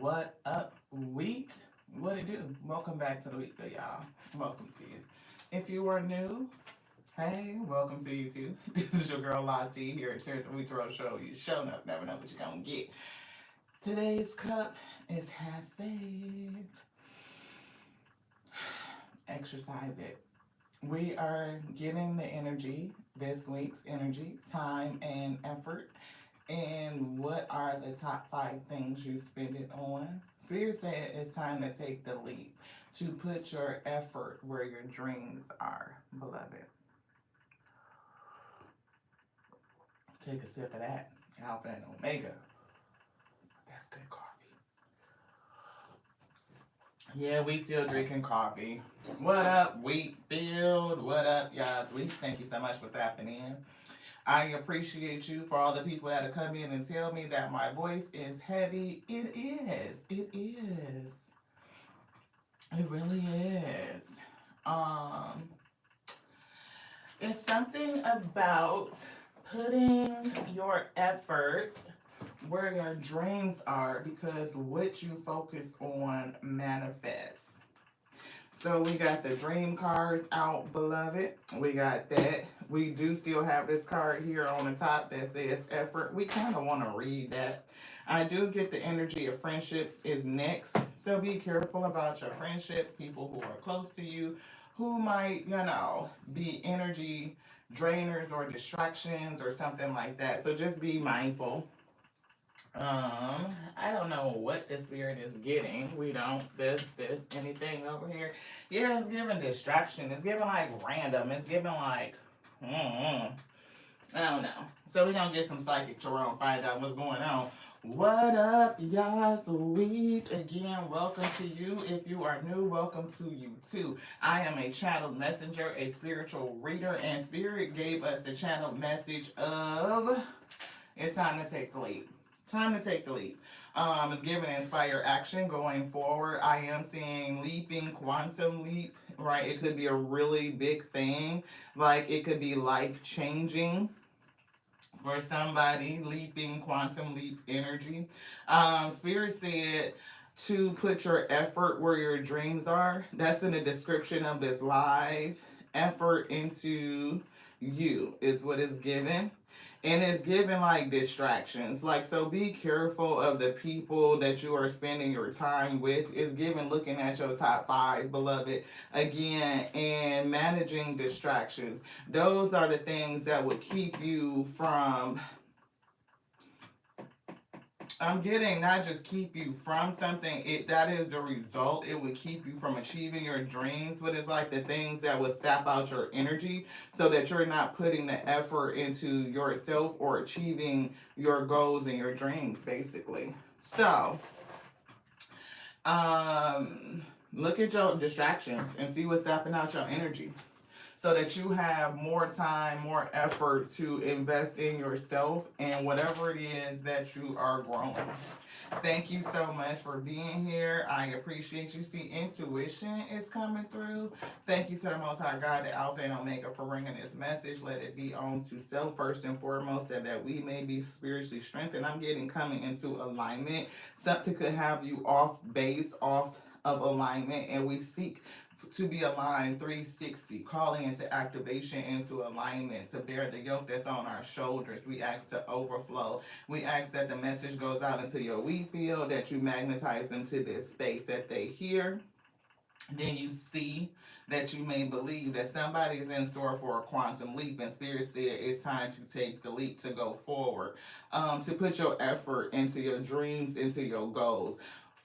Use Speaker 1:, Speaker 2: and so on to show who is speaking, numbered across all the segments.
Speaker 1: What up, wheat? What it do? Welcome back to the Wheat Field, y'all. Welcome to you. If you are new, hey, welcome to you too. This is your girl Lottie here at Terrence and Wheat Road Show. You show up, never know what you're gonna get. Today's cup is half faith. Exercise it. We are getting the energy, this week's energy, time, and effort. And what are the top 5 things you spend it on? Spirit said it's time to take the leap, to put your effort where your dreams are, beloved. Take a sip of that. Alpha and Omega. That's good coffee. Yeah, we still drinking coffee. What up, Wheatfield? What up, y'all? Thank you so much for tapping in. I appreciate you for all the people that have come in and tell me that my voice is heavy. It is. It is. It really is. Um, it's something about putting your effort where your dreams are because what you focus on manifests. So we got the dream cards out, beloved. We got that. We do still have this card here on the top that says effort. We kind of want to read that. I do get the energy of friendships is next. So be careful about your friendships, people who are close to you, who might, be energy drainers or distractions or something like that. So just be mindful. I don't know what the spirit is getting. We don't anything over here. Yeah, it's giving distraction. It's giving like random. It's giving like, I don't know. So we're gonna get some psychic tarot and find out what's going on. What up, y'all? Sweet. Again, welcome to you. If you are new, welcome to you too. I am a channeled messenger, a spiritual reader, and Spirit gave us the channeled message of it's time to take the leap. Time to take the leap. It's given inspire action going forward. I am seeing leaping, quantum leap, right? It could be a really big thing. Like it could be life changing for somebody, leaping, quantum leap energy. Spirit said to put your effort where your dreams are. That's in the description of this live. Effort into you is what is given. And it's given like distractions. Like, so be careful of the people that you are spending your time with. It's given looking at your top 5, beloved, again, and managing distractions. Those are the things that would keep you from I'm getting not just keep you from something, that is a result. It would keep you from achieving your dreams, but it's like the things that would sap out your energy so that you're not putting the effort into yourself or achieving your goals and your dreams, basically. So, look at your distractions and see what's sapping out your energy, so that you have more time, more effort to invest in yourself and whatever it is that you are growing. Thank you so much for being here. I appreciate you. See, intuition is coming through. Thank you to the Most High God, the Alpha and Omega, for bringing this message. Let it be on to self first and foremost, so that we may be spiritually strengthened. I'm getting coming into alignment. Something could have you off base, off of alignment, and we seek to be aligned 360, calling into activation, into alignment, to bear the yoke that's on our shoulders. We ask to overflow. We ask that the message goes out into your wheat field, that you magnetize them to this space, that they hear. Then you see, that you may believe that somebody is in store for a quantum leap, and Spirit said it's time to take the leap, to go forward, to put your effort into your dreams, into your goals.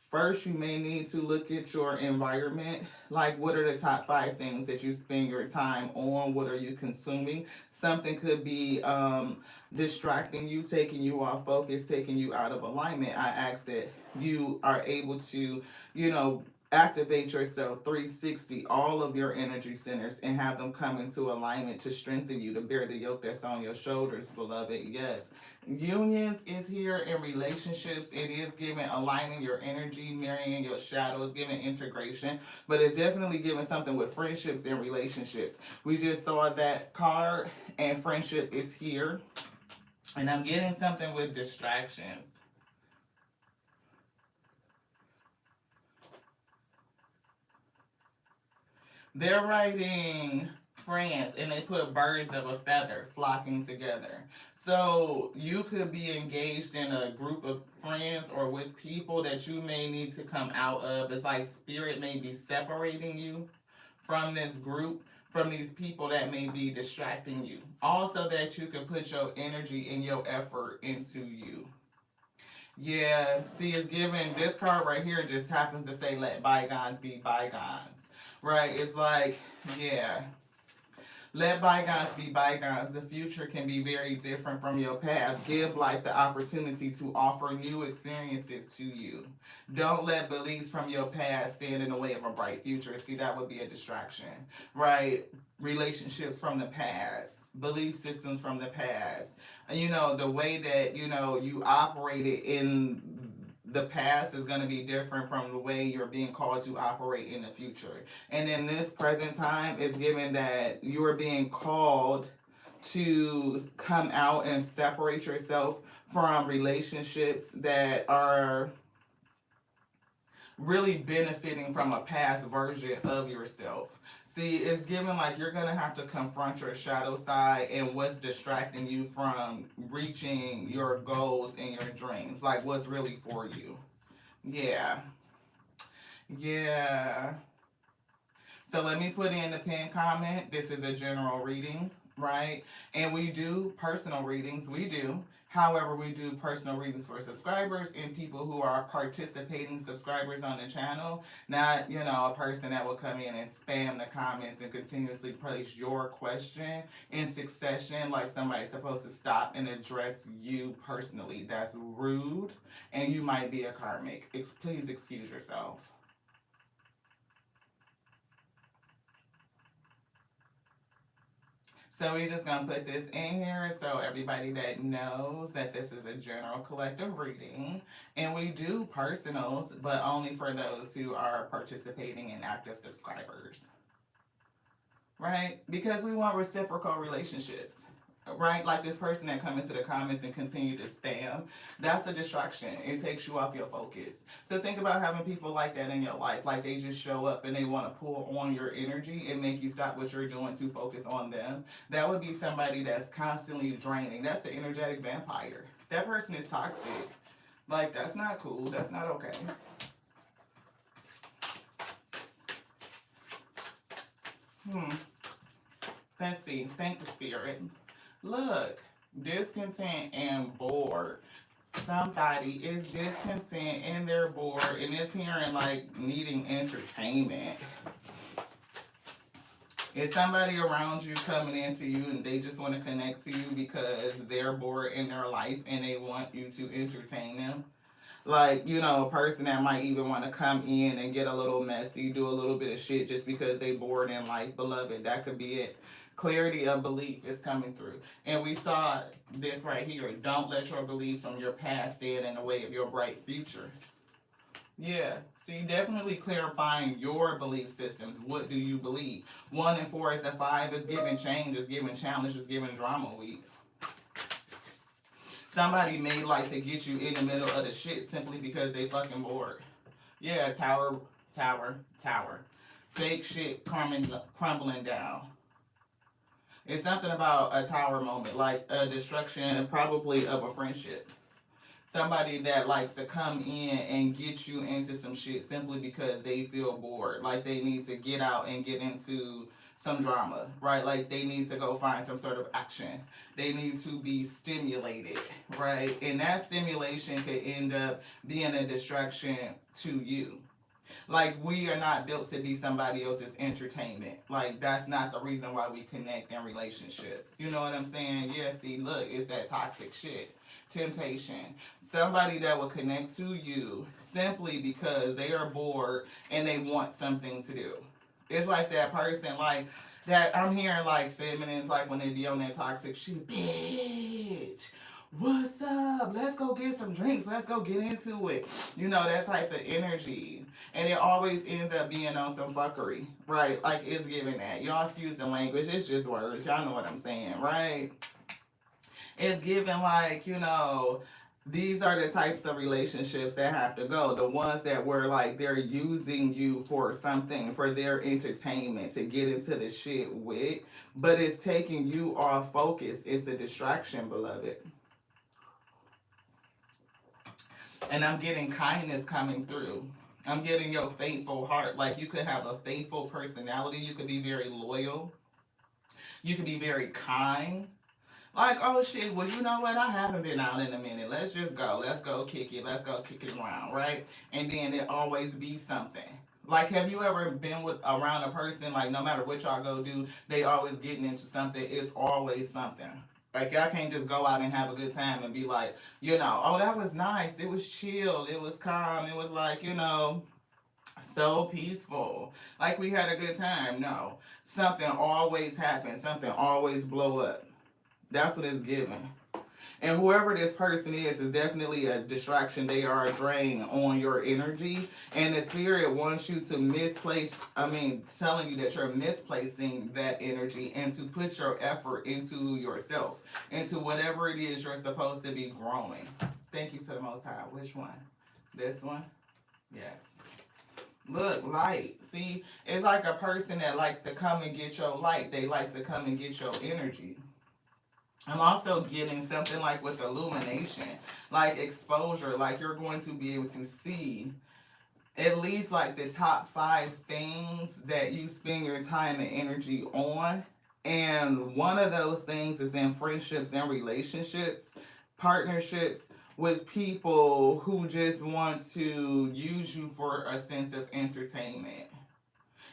Speaker 1: First, you may need to look at your environment. Like, what are the top 5 things that you spend your time on? What are you consuming? Something could be distracting you, taking you off focus, taking you out of alignment. I ask that you are able to, activate yourself 360, all of your energy centers, and have them come into alignment to strengthen you, to bear the yoke that's on your shoulders, beloved. Yes. Unions is here in relationships. It is giving aligning your energy, marrying your shadows, giving integration, but it's definitely giving something with friendships and relationships. We just saw that card, and friendship is here. And I'm getting something with distractions. They're writing France and they put birds of a feather flocking together. So you could be engaged in a group of friends or with people that you may need to come out of. It's like spirit may be separating you from this group, from these people that may be distracting you. Also, that you can put your energy and your effort into you. Yeah, see, it's given this card right here just happens to say let bygones be bygones. Right? It's like, yeah. Let bygones be bygones. The future can be very different from your past. Give life the opportunity to offer new experiences to you. Don't let beliefs from your past stand in the way of a bright future. See, that would be a distraction, right? Relationships from the past, belief systems from the past. You know, the way that, you know, you operated in the past is going to be different from the way you're being called to operate in the future. And in this present time, it's given that you are being called to come out and separate yourself from relationships that are really benefiting from a past version of yourself. See, it's given like you're gonna have to confront your shadow side and what's distracting you from reaching your goals and your dreams. Like what's really for you. Yeah. Yeah. So let me put in the pinned comment. This is a general reading, right? And we do personal readings. We do. However, we do personal readings for subscribers and people who are participating subscribers on the channel. Not, you know, a person that will come in and spam the comments and continuously place your question in succession like somebody's supposed to stop and address you personally. That's rude and you might be a karmic. Please excuse yourself. So we're just gonna put this in here so everybody that knows that this is a general collective reading. And we do personals, but only for those who are participating in active subscribers. Right? Because we want reciprocal relationships. Right? Like this person that come into the comments and continue to spam. That's a distraction. It takes you off your focus. So think about having people like that in your life. Like they just show up and they want to pull on your energy and make you stop what you're doing to focus on them. That would be somebody that's constantly draining. That's an energetic vampire. That person is toxic. Like that's not cool. That's not okay. Let's see. Thank the spirit. Look, discontent and bored. Somebody is discontent and they're bored and it's hearing like needing entertainment. Is somebody around you coming into you and they just want to connect to you because they're bored in their life and they want you to entertain them? Like, you know, a person that might even want to come in and get a little messy, do a little bit of shit just because they bored in life, beloved. That could be it. Clarity of belief is coming through. And we saw this right here. Don't let your beliefs from your past stand in the way of your bright future. Yeah, see, definitely clarifying your belief systems. What do you believe? 1 and 4 is a 5. Is giving change, is giving challenge, is giving drama week. Somebody may like to get you in the middle of the shit simply because they fucking bored. Yeah, tower. Fake shit crumbling down. It's something about a tower moment, like a destruction probably of a friendship. Somebody that likes to come in and get you into some shit simply because they feel bored. Like they need to get out and get into some drama, right? Like they need to go find some sort of action. They need to be stimulated, right? And that stimulation could end up being a distraction to you. Like we are not built to be somebody else's entertainment. Like that's not the reason why we connect in relationships. You know what I'm saying? Yeah, see, look, it's that toxic shit. Temptation. Somebody that will connect to you simply because they are bored and they want something to do. It's like that person, like that I'm hearing like feminines like when they be on that toxic shit, bitch. What's up? Let's go get some drinks. Let's go get into it. You know, that type of energy. And it always ends up being on some fuckery, right? Like it's giving that. Y'all excuse the language. It's just words. Y'all know what I'm saying, right? It's giving like, you know, These are the types of relationships that have to go. The ones that were like they're using you for something, for their entertainment to get into the shit with, but it's taking you off focus. It's a distraction, beloved. And I'm getting kindness coming through. I'm getting your faithful heart. Like you could have a faithful personality. You could be very loyal. You could be very kind. Like, oh shit, well, you know what? I haven't been out in a minute. Let's just go. Let's go kick it. Let's go kick it around, right? And then it always be something. Like, have you ever been with around a person, like, no matter what y'all go do, they always getting into something. It's always something. Like, y'all can't just go out and have a good time and be like, oh, that was nice. It was chill. It was calm. It was like, so peaceful. Like, we had a good time. No. Something always happens. Something always blow up. That's what it's giving. And whoever this person is definitely a distraction. They are a drain on your energy. And the spirit wants you to telling you that you're misplacing that energy and to put your effort into yourself, into whatever it is you're supposed to be growing. Thank you to the Most High. Which one? This one? Yes. Look, light. See, it's like a person that likes to come and get your light. They like to come and get your energy. I'm also getting something like with illumination, like exposure, like you're going to be able to see at least like the top 5 things that you spend your time and energy on. And one of those things is in friendships and relationships, partnerships with people who just want to use you for a sense of entertainment.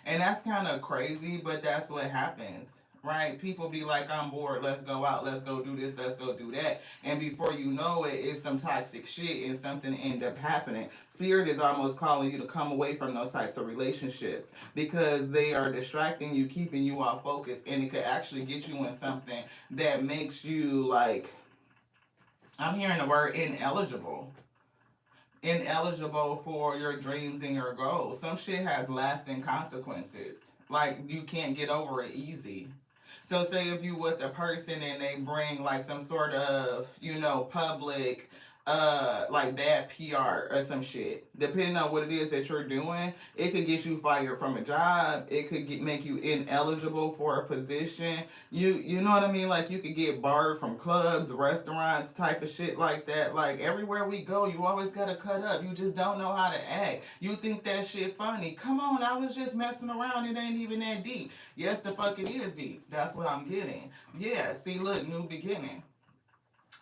Speaker 1: And that's kind of crazy, but that's what happens, right? People be like, I'm bored, let's go out, let's go do this, let's go do that. And before you know it, it's some toxic shit and something end up happening. Spirit is almost calling you to come away from those types of relationships because they are distracting you, keeping you off focus, and it could actually get you in something that makes you like, I'm hearing the word ineligible for your dreams and your goals. Some shit has lasting consequences. Like you can't get over it easy. So say if you with a person and they bring like some sort of, public like bad PR or some shit. Depending on what it is that you're doing, it could get you fired from a job. It could make you ineligible for a position. You know what I mean? Like you could get barred from clubs, restaurants, type of shit like that. Like everywhere we go, you always gotta cut up. You just don't know how to act. You think that shit funny. Come on, I was just messing around. It ain't even that deep. Yes, the fuck it is deep. That's what I'm getting. Yeah, see, look, new beginning.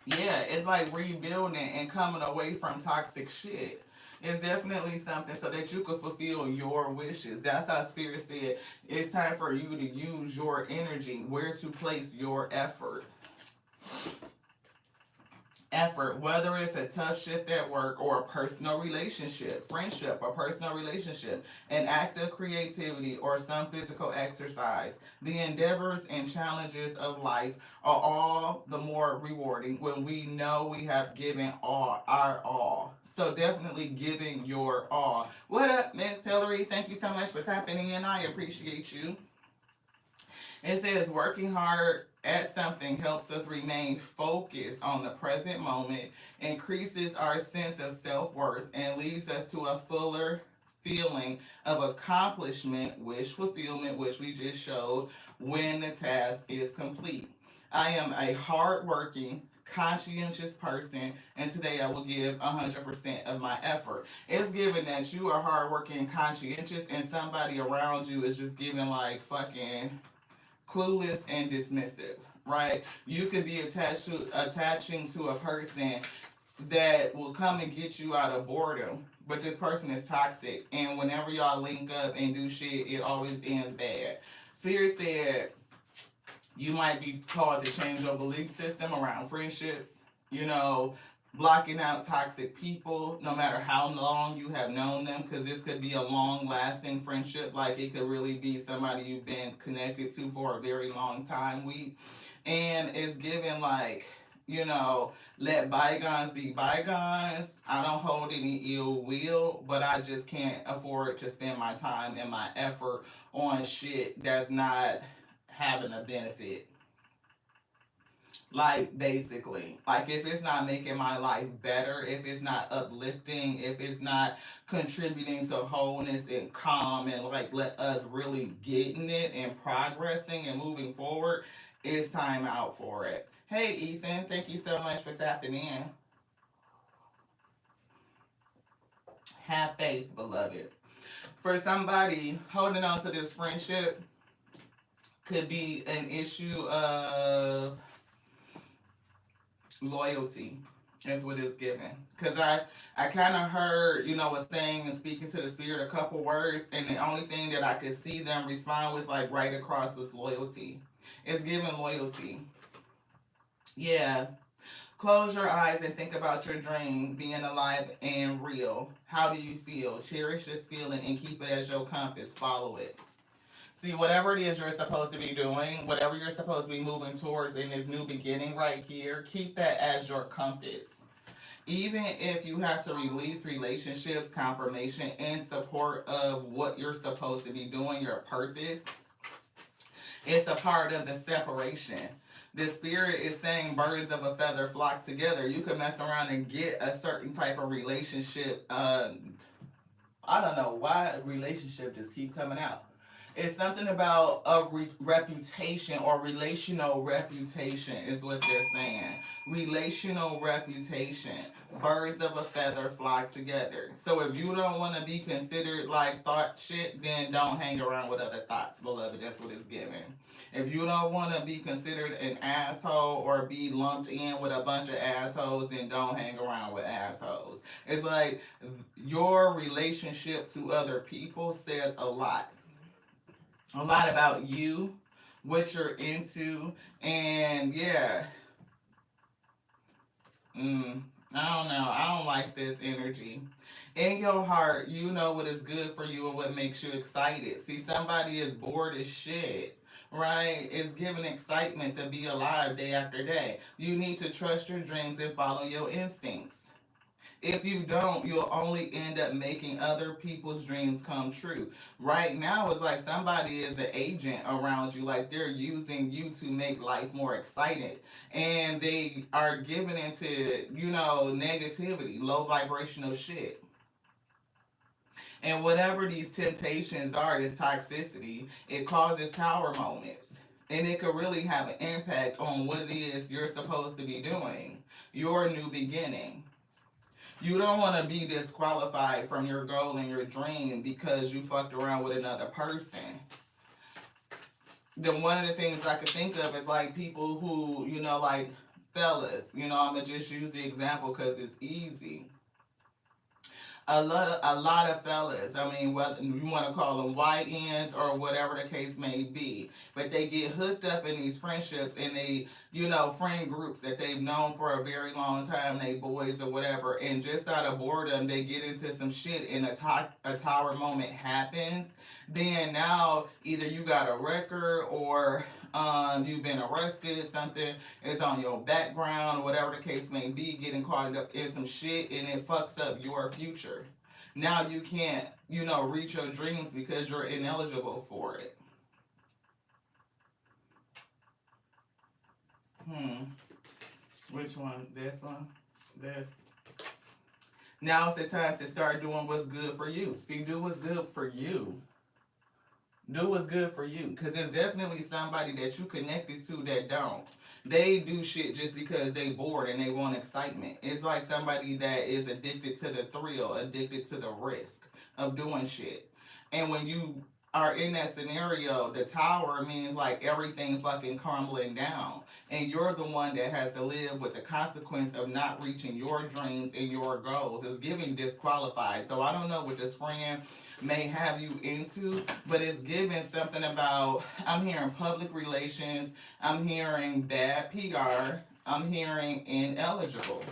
Speaker 1: Yeah, it's like rebuilding and coming away from toxic shit. It's definitely something so that you can fulfill your wishes. That's how Spirit said it's time for you to use your energy, where to place your effort, whether it's a tough shift at work or a personal relationship, friendship, or personal relationship, an act of creativity, or some physical exercise. The endeavors and challenges of life are all the more rewarding when we know we have given our all. So definitely giving your all. What up, Miss Hillary? Thank you so much for tapping in. I appreciate you. It says working hard at something helps us remain focused on the present moment, increases our sense of self worth, and leads us to a fuller feeling of accomplishment, wish fulfillment, which we just showed, when the task is complete. I am a hardworking, conscientious person, and today I will give 100% of my effort. It's given that you are hardworking and conscientious, and somebody around you is just giving like fucking clueless and dismissive, right? You could be attaching to a person that will come and get you out of boredom, but this person is toxic, and whenever y'all link up and do shit, it always ends bad. Spirit said you might be called to change your belief system around friendships, blocking out toxic people, no matter how long you have known them, because this could be a long lasting friendship. Like it could really be somebody you've been connected to for a very long time. And it's given like, let bygones be bygones. I don't hold any ill will, but I just can't afford to spend my time and my effort on shit that's not having a benefit. Like, basically, like, if it's not making my life better, if it's not uplifting, if it's not contributing to wholeness and calm and like let us really getting it and progressing and moving forward, it's time out for it. Hey, Ethan, thank you so much for tapping in. Have faith, beloved. For somebody holding on to this friendship, could be an issue of loyalty, is what it's given. Because I kind of heard, was saying and speaking to the spirit a couple words, and the only thing that I could see them respond with, like, right across, was loyalty. It's given loyalty. Yeah. Close your eyes and think about your dream being alive and real. How do you feel? Cherish this feeling and keep it as your compass. Follow it. See, whatever it is you're supposed to be doing, whatever you're supposed to be moving towards in this new beginning right here, keep that as your compass. Even if you have to release relationships, confirmation, in support of what you're supposed to be doing, your purpose, it's a part of the separation. The spirit is saying birds of a feather flock together. You could mess around and get a certain type of relationship. I don't know why relationship just keep coming out. It's something about a reputation or relational reputation is what they're saying. Relational reputation. Birds of a feather flock together. So if you don't want to be considered like thought shit, then don't hang around with other thoughts, beloved. That's what it's giving. If you don't want to be considered an asshole or be lumped in with a bunch of assholes, then don't hang around with assholes. It's like your relationship to other people says a lot about you, what you're into, and yeah. I don't know. I don't like this energy. In your heart, you know what is good for you and what makes you excited. See, somebody is bored as shit, right? It's giving excitement to be alive day after day. You need to trust your dreams and follow your instincts. If you don't, you'll only end up making other people's dreams come true. Right now, it's like somebody is an agent around you, like they're using you to make life more exciting. And they are giving into, negativity, low vibrational shit. And whatever these temptations are, this toxicity, it causes tower moments. And it could really have an impact on what it is you're supposed to be doing, your new beginning. You don't want to be disqualified from your goal and your dream because you fucked around with another person. Then one of the things I could think of is like people who, like fellas. I'm gonna just use the example because it's easy. A lot of fellas. I mean, whether you want to call them white ends or whatever the case may be, but they get hooked up in these friendships and they, friend groups that they've known for a very long time, they boys or whatever, and just out of boredom, they get into some shit and a tower moment happens. Then now either you got a record or you've been arrested, something is on your background, whatever the case may be, getting caught up in some shit and it fucks up your future. Now you can't, reach your dreams because you're ineligible for it. Hmm. Which one? This one? This? Now it's the time to start doing what's good for you. See, do what's good for you. Do what's good for you. Because there's definitely somebody that you connected to that don't. They do shit just because they bored and they want excitement. It's like somebody that is addicted to the thrill, addicted to the risk of doing shit. And when you are in that scenario, the tower means like everything fucking crumbling down. And you're the one that has to live with the consequence of not reaching your dreams and your goals. It's giving disqualified. So I don't know what this friend may have you into, but it's giving something about, I'm hearing public relations, I'm hearing bad PR, I'm hearing ineligible.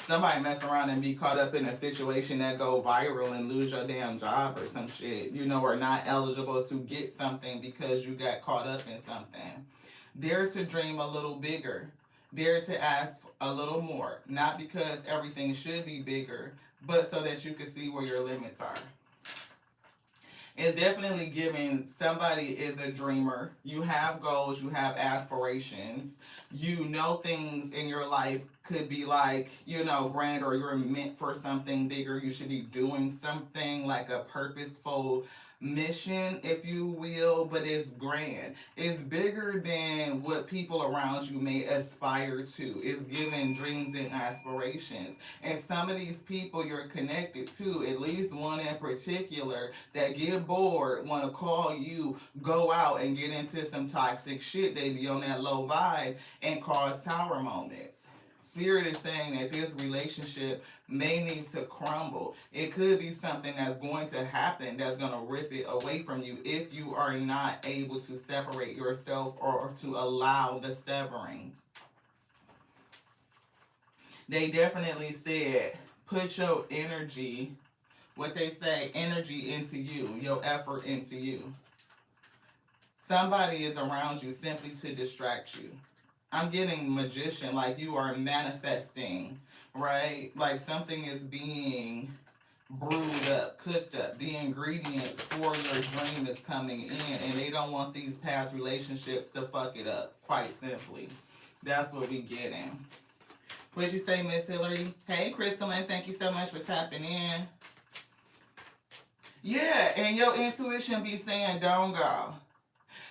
Speaker 1: Somebody mess around and be caught up in a situation that go viral and lose your damn job or some shit, or not eligible to get something because you got caught up in something. Dare to dream a little bigger. Dare to ask a little more. Not because everything should be bigger, but so that you can see where your limits are. It's definitely giving somebody is a dreamer. You have goals, you have aspirations. You know things in your life could be like, grand, or you're meant for something bigger. You should be doing something like a purposeful mission, if you will, but it's grand. It's bigger than what people around you may aspire to. It's giving dreams and aspirations. And some of these people you're connected to, at least one in particular, that get bored, want to call you, go out and get into some toxic shit. They be on that low vibe and cause tower moments. Spirit is saying that this relationship may need to crumble. It could be something that's going to happen that's going to rip it away from you if you are not able to separate yourself or to allow the severing. They definitely said, put your energy, what they say, energy into you, your effort into you. Somebody is around you simply to distract you. I'm getting magician, like you are manifesting, right? Like something is being brewed up, cooked up. The ingredients for your dream is coming in, and they don't want these past relationships to fuck it up, quite simply. That's what we getting. What'd you say, Miss Hillary? Hey, Crystalline, thank you so much for tapping in. Yeah, and your intuition be saying, don't go.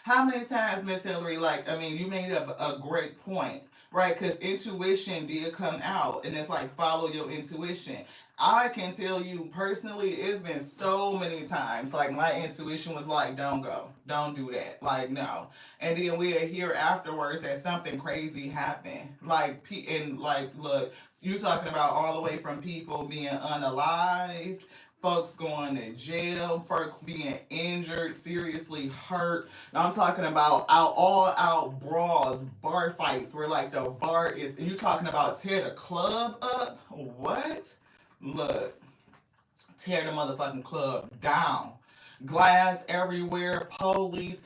Speaker 1: How many times, Miss Hillary, you made up a great point, right? Because intuition did come out, and it's like, follow your intuition. I can tell you personally, it's been so many times, like, my intuition was like, don't go. Don't do that. Like, no. And then we'll hear afterwards that something crazy happened. Look, you talking about all the way from people being unalived, folks going to jail, folks being injured, seriously hurt. I'm talking about all out brawls, bar fights where like the bar is, you talking about tear the club up? What? Look, tear the motherfucking club down. Glass everywhere, police.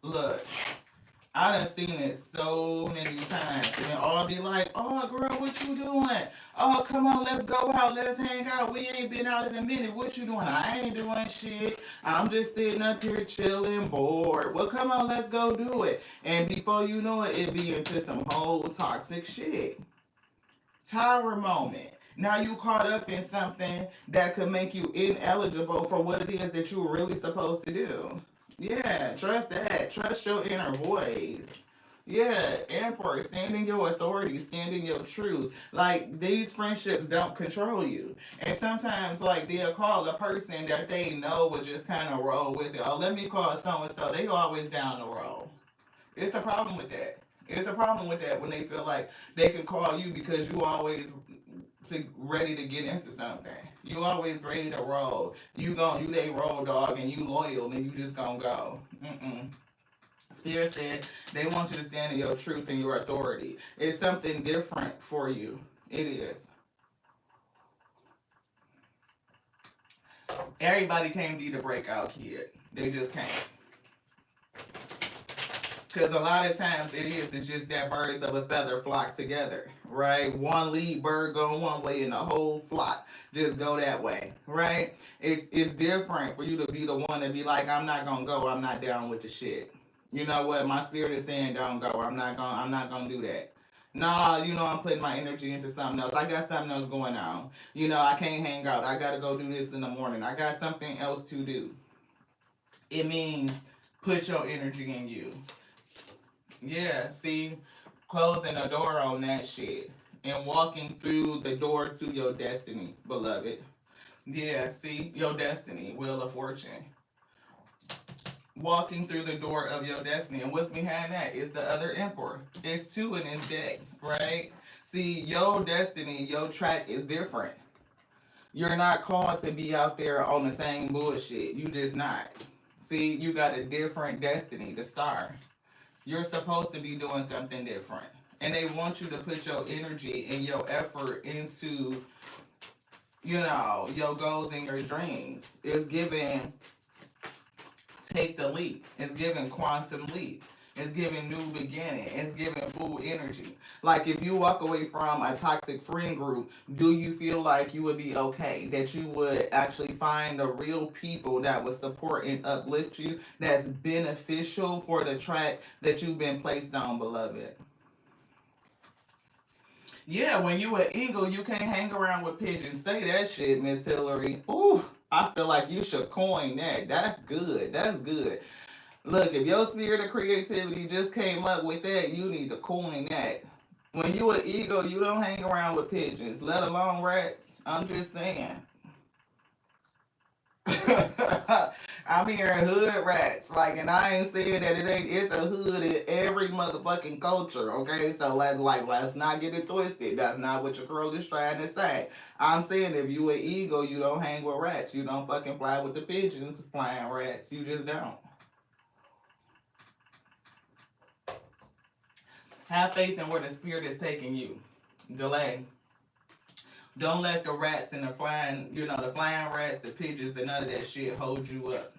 Speaker 1: Look, I done seen it so many times. And all be like, oh, girl, what you doing? Oh, come on, let's go out. Let's hang out. We ain't been out in a minute. What you doing? I ain't doing shit. I'm just sitting up here chilling, bored. Well, come on, let's go do it. And before you know it, it be into some whole toxic shit. Tower moment. Now you caught up in something that could make you ineligible for what it is that you were really supposed to do. Yeah, trust that. Trust your inner voice. Yeah, Emperor, stand in your authority, stand in your truth. Like, these friendships don't control you. And sometimes, like, they'll call a person that they know will just kind of roll with it. Oh, let me call so-and-so. They always down the road. It's a problem with that. It's a problem with that when they feel like they can call you because you always ready to get into something. You always ready to roll. You they roll dog and you loyal and you just gonna go. Spirit said they want you to stand in your truth and your authority. It's something different for you. It is. Everybody can't be the breakout kid. They just can't. Because a lot of times it's just that birds of a feather flock together, right? One lead bird going one way and the whole flock just go that way, right? It's different for you to be the one to be like, I'm not gonna go, I'm not down with the shit. You know what? My spirit is saying don't go. I'm not gonna do that. Nah, I'm putting my energy into something else. I got something else going on. I can't hang out. I gotta go do this in the morning. I got something else to do. It means put your energy in you. Yeah, see, closing the door on that shit and walking through the door to your destiny, beloved. Yeah, see, your destiny, Wheel of Fortune. Walking through the door of your destiny. And what's behind that? It's the other Emperor. It's two in this deck, right? See, your destiny, your track is different. You're not called to be out there on the same bullshit. You just not. See, you got a different destiny, the star. You're supposed to be doing something different. And they want you to put your energy and your effort into, your goals and your dreams. It's given take the leap. It's given quantum leap. It's giving new beginning. It's giving full energy. Like if you walk away from a toxic friend group, do you feel like you would be okay? That you would actually find the real people that would support and uplift you, that's beneficial for the track that you've been placed on, beloved? Yeah, when you an eagle, you can't hang around with pigeons. Say that shit, Miss Hillary. Ooh, I feel like you should coin that. That's good. That's good. Look, if your spirit of creativity just came up with that, you need to coin that. When you an eagle, you don't hang around with pigeons, let alone rats. I'm just saying. I'm hearing hood rats, like, and I ain't saying that it ain't. It's a hood in every motherfucking culture, okay? So let's not get it twisted. That's not what your girl is trying to say. I'm saying if you an eagle, you don't hang with rats. You don't fucking fly with the pigeons, flying rats. You just don't. Have faith in where the spirit is taking you. Delay. Don't let the rats and the flying rats, the pigeons, and none of that shit hold you up.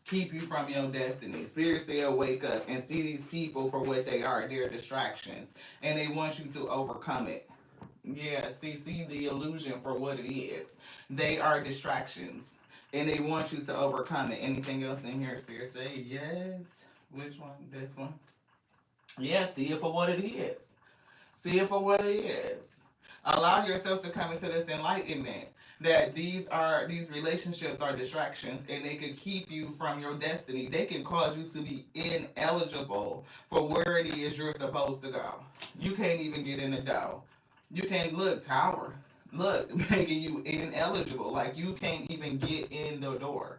Speaker 1: Keep you from your destiny. Spirit said, wake up and see these people for what they are. They're distractions. And they want you to overcome it. Yeah, see the illusion for what it is. They are distractions. And they want you to overcome it. Anything else in here, Spirit say yes? Which one? This one? Yeah, see it for what it is. See it for what it is. Allow yourself to come into this enlightenment that these relationships are distractions and they can keep you from your destiny. They can cause you to be ineligible for where it is you're supposed to go. You can't even get in the door. You can't look tower. Look, making you ineligible. Like you can't even get in the door.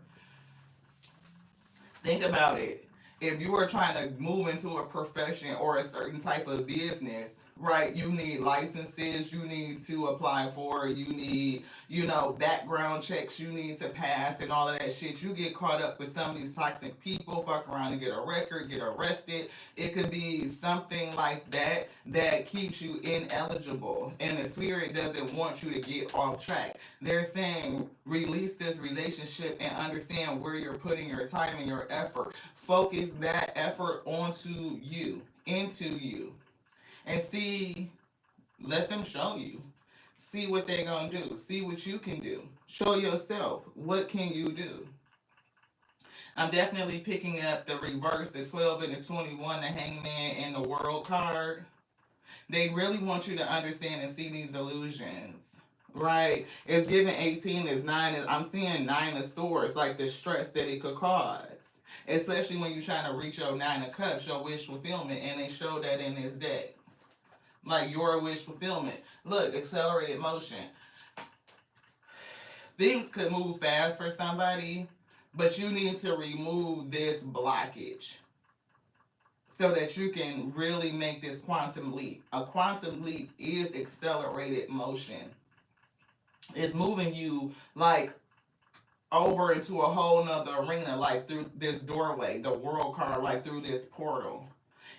Speaker 1: Think about it. If you are trying to move into a profession or a certain type of business, right, you need licenses, you need to apply for, you need, background checks you need to pass and all of that shit. You get caught up with some of these toxic people, fuck around and get a record, get arrested. It could be something like that that keeps you ineligible. And the spirit doesn't want you to get off track. They're saying release this relationship and understand where you're putting your time and your effort. Focus that effort onto you, into you, and see, let them show you. See what they're gonna do. See what you can do. Show yourself. What can you do? I'm definitely picking up the reverse, the 12 and the 21, the hangman and the world card. They really want you to understand and see these illusions. Right? It's giving 18 is 9. I'm seeing 9 of swords, like the stress that it could cause. Especially when you're trying to reach your 9 of cups, your wish fulfillment, and they show that in this deck. Like your wish fulfillment. Look, accelerated motion. Things could move fast for somebody, but you need to remove this blockage so that you can really make this quantum leap. A quantum leap is accelerated motion. It's moving you like over into a whole nother arena, like through this doorway, the world card, like through this portal.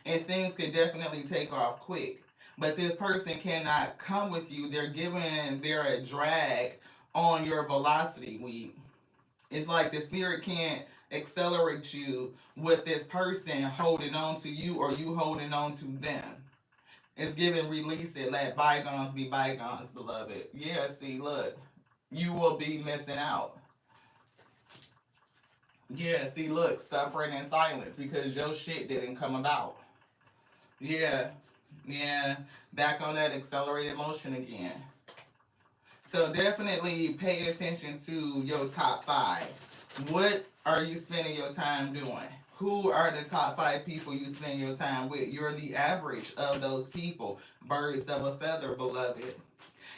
Speaker 1: And things can definitely take off quick. But this person cannot come with you. They're a drag on your velocity week. It's like the spirit can't accelerate you with this person holding on to you or you holding on to them. It's giving release it. Let bygones be bygones, beloved. Yeah, see, look. You will be missing out. Yeah, see, look, suffering in silence because your shit didn't come about. Yeah, yeah, back on that accelerated motion again. So definitely pay attention to your top 5. What are you spending your time doing? Who are the top 5 people you spend your time with? You're the average of those people. Birds of a feather, beloved.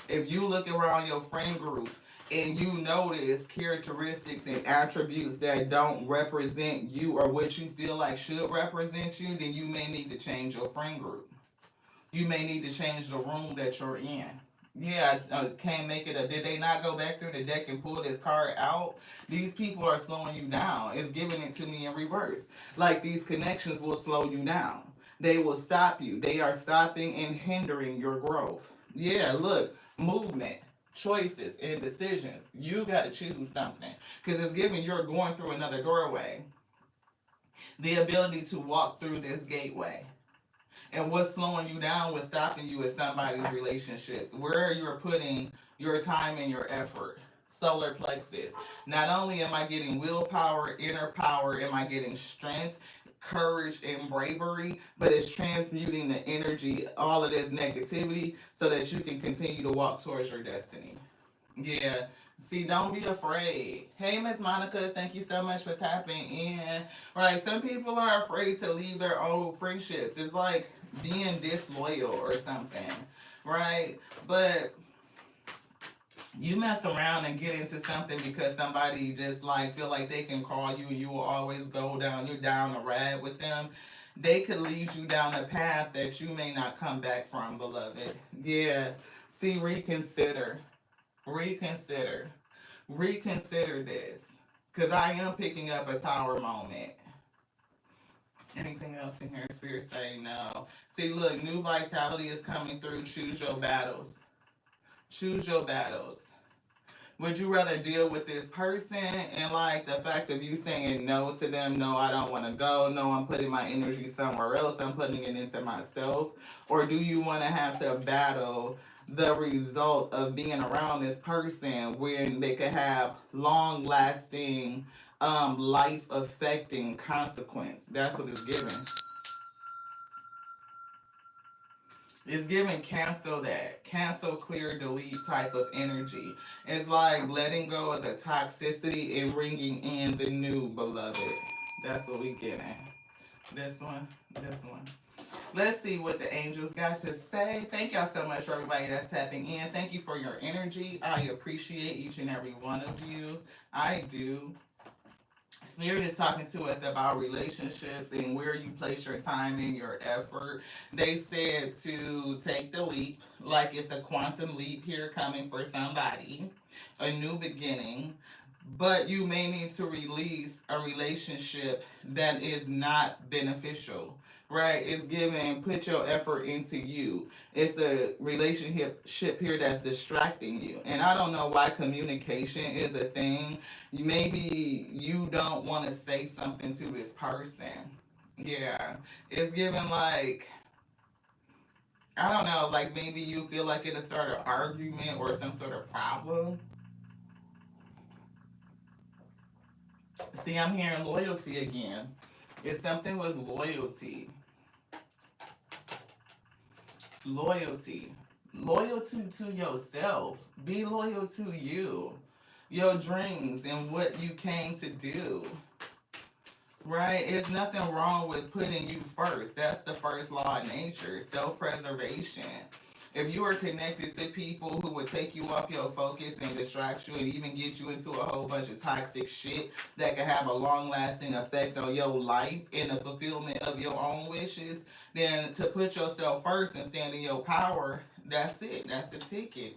Speaker 1: If you look around your friend group and you notice characteristics and attributes that don't represent you or what you feel like should represent you, then you may need to change your friend group. You may need to change the room that you're in. Yeah, I can't make it. Did they not go back through the deck and pull this card out? These people are slowing you down. It's giving it to me in reverse. Like these connections will slow you down. They will stop you. They are stopping and hindering your growth. Yeah, look, movement, choices, and decisions. You got to choose something because it's giving you're going through another doorway. The ability to walk through this gateway. And what's slowing you down, what's stopping you is somebody's relationships. Where you're putting your time and your effort. Solar plexus. Not only am I getting willpower, inner power, am I getting strength, courage, and bravery, but it's transmuting the energy, all of this negativity, so that you can continue to walk towards your destiny. Yeah. See, don't be afraid. Hey, Miss Monica, thank you so much for tapping in. Right, some people are afraid to leave their old friendships. It's like being disloyal or something, right? But you mess around and get into something because somebody just like feel like they can call you and you will always go down. You're down a ride with them. They could lead you down a path that you may not come back from, beloved. Yeah. See, reconsider, reconsider this, because I am picking up a tower moment. Anything else in here? Spirit saying no. See, look, new vitality is coming through. Choose your battles. Choose your battles. Would you rather deal with this person and like the fact of you saying no to them? No, I don't want to go. No, I'm putting my energy somewhere else. I'm putting it into myself. Or do you want to have to battle the result of being around this person when they could have long lasting, life affecting consequence? That's what it's giving. It's giving cancel that. Cancel, clear, delete type of energy. It's like letting go of the toxicity and bringing in the new, beloved. That's what we getting. This one, this one. Let's see what the angels got to say. Thank y'all so much for everybody that's tapping in. Thank you for your energy. I appreciate each and every one of you. I do. Spirit is talking to us about relationships and where you place your time and your effort. They said to take the leap, like it's a quantum leap here coming for somebody, a new beginning. But you may need to release a relationship that is not beneficial. Right? It's giving put your effort into you. It's a relationship here that's distracting you. And I don't know why communication is a thing. Maybe you don't want to say something to this person. Yeah. It's giving like I don't know, like maybe you feel like it'll start an argument or some sort of problem. See, I'm hearing loyalty again. It's something with loyalty. Loyalty. Loyalty to yourself. Be loyal to you. Your dreams and what you came to do. Right? It's nothing wrong with putting you first. That's the first law of nature. Self-preservation. If you are connected to people who would take you off your focus and distract you and even get you into a whole bunch of toxic shit that can have a long lasting effect on your life and the fulfillment of your own wishes, then to put yourself first and stand in your power, that's it. That's the ticket.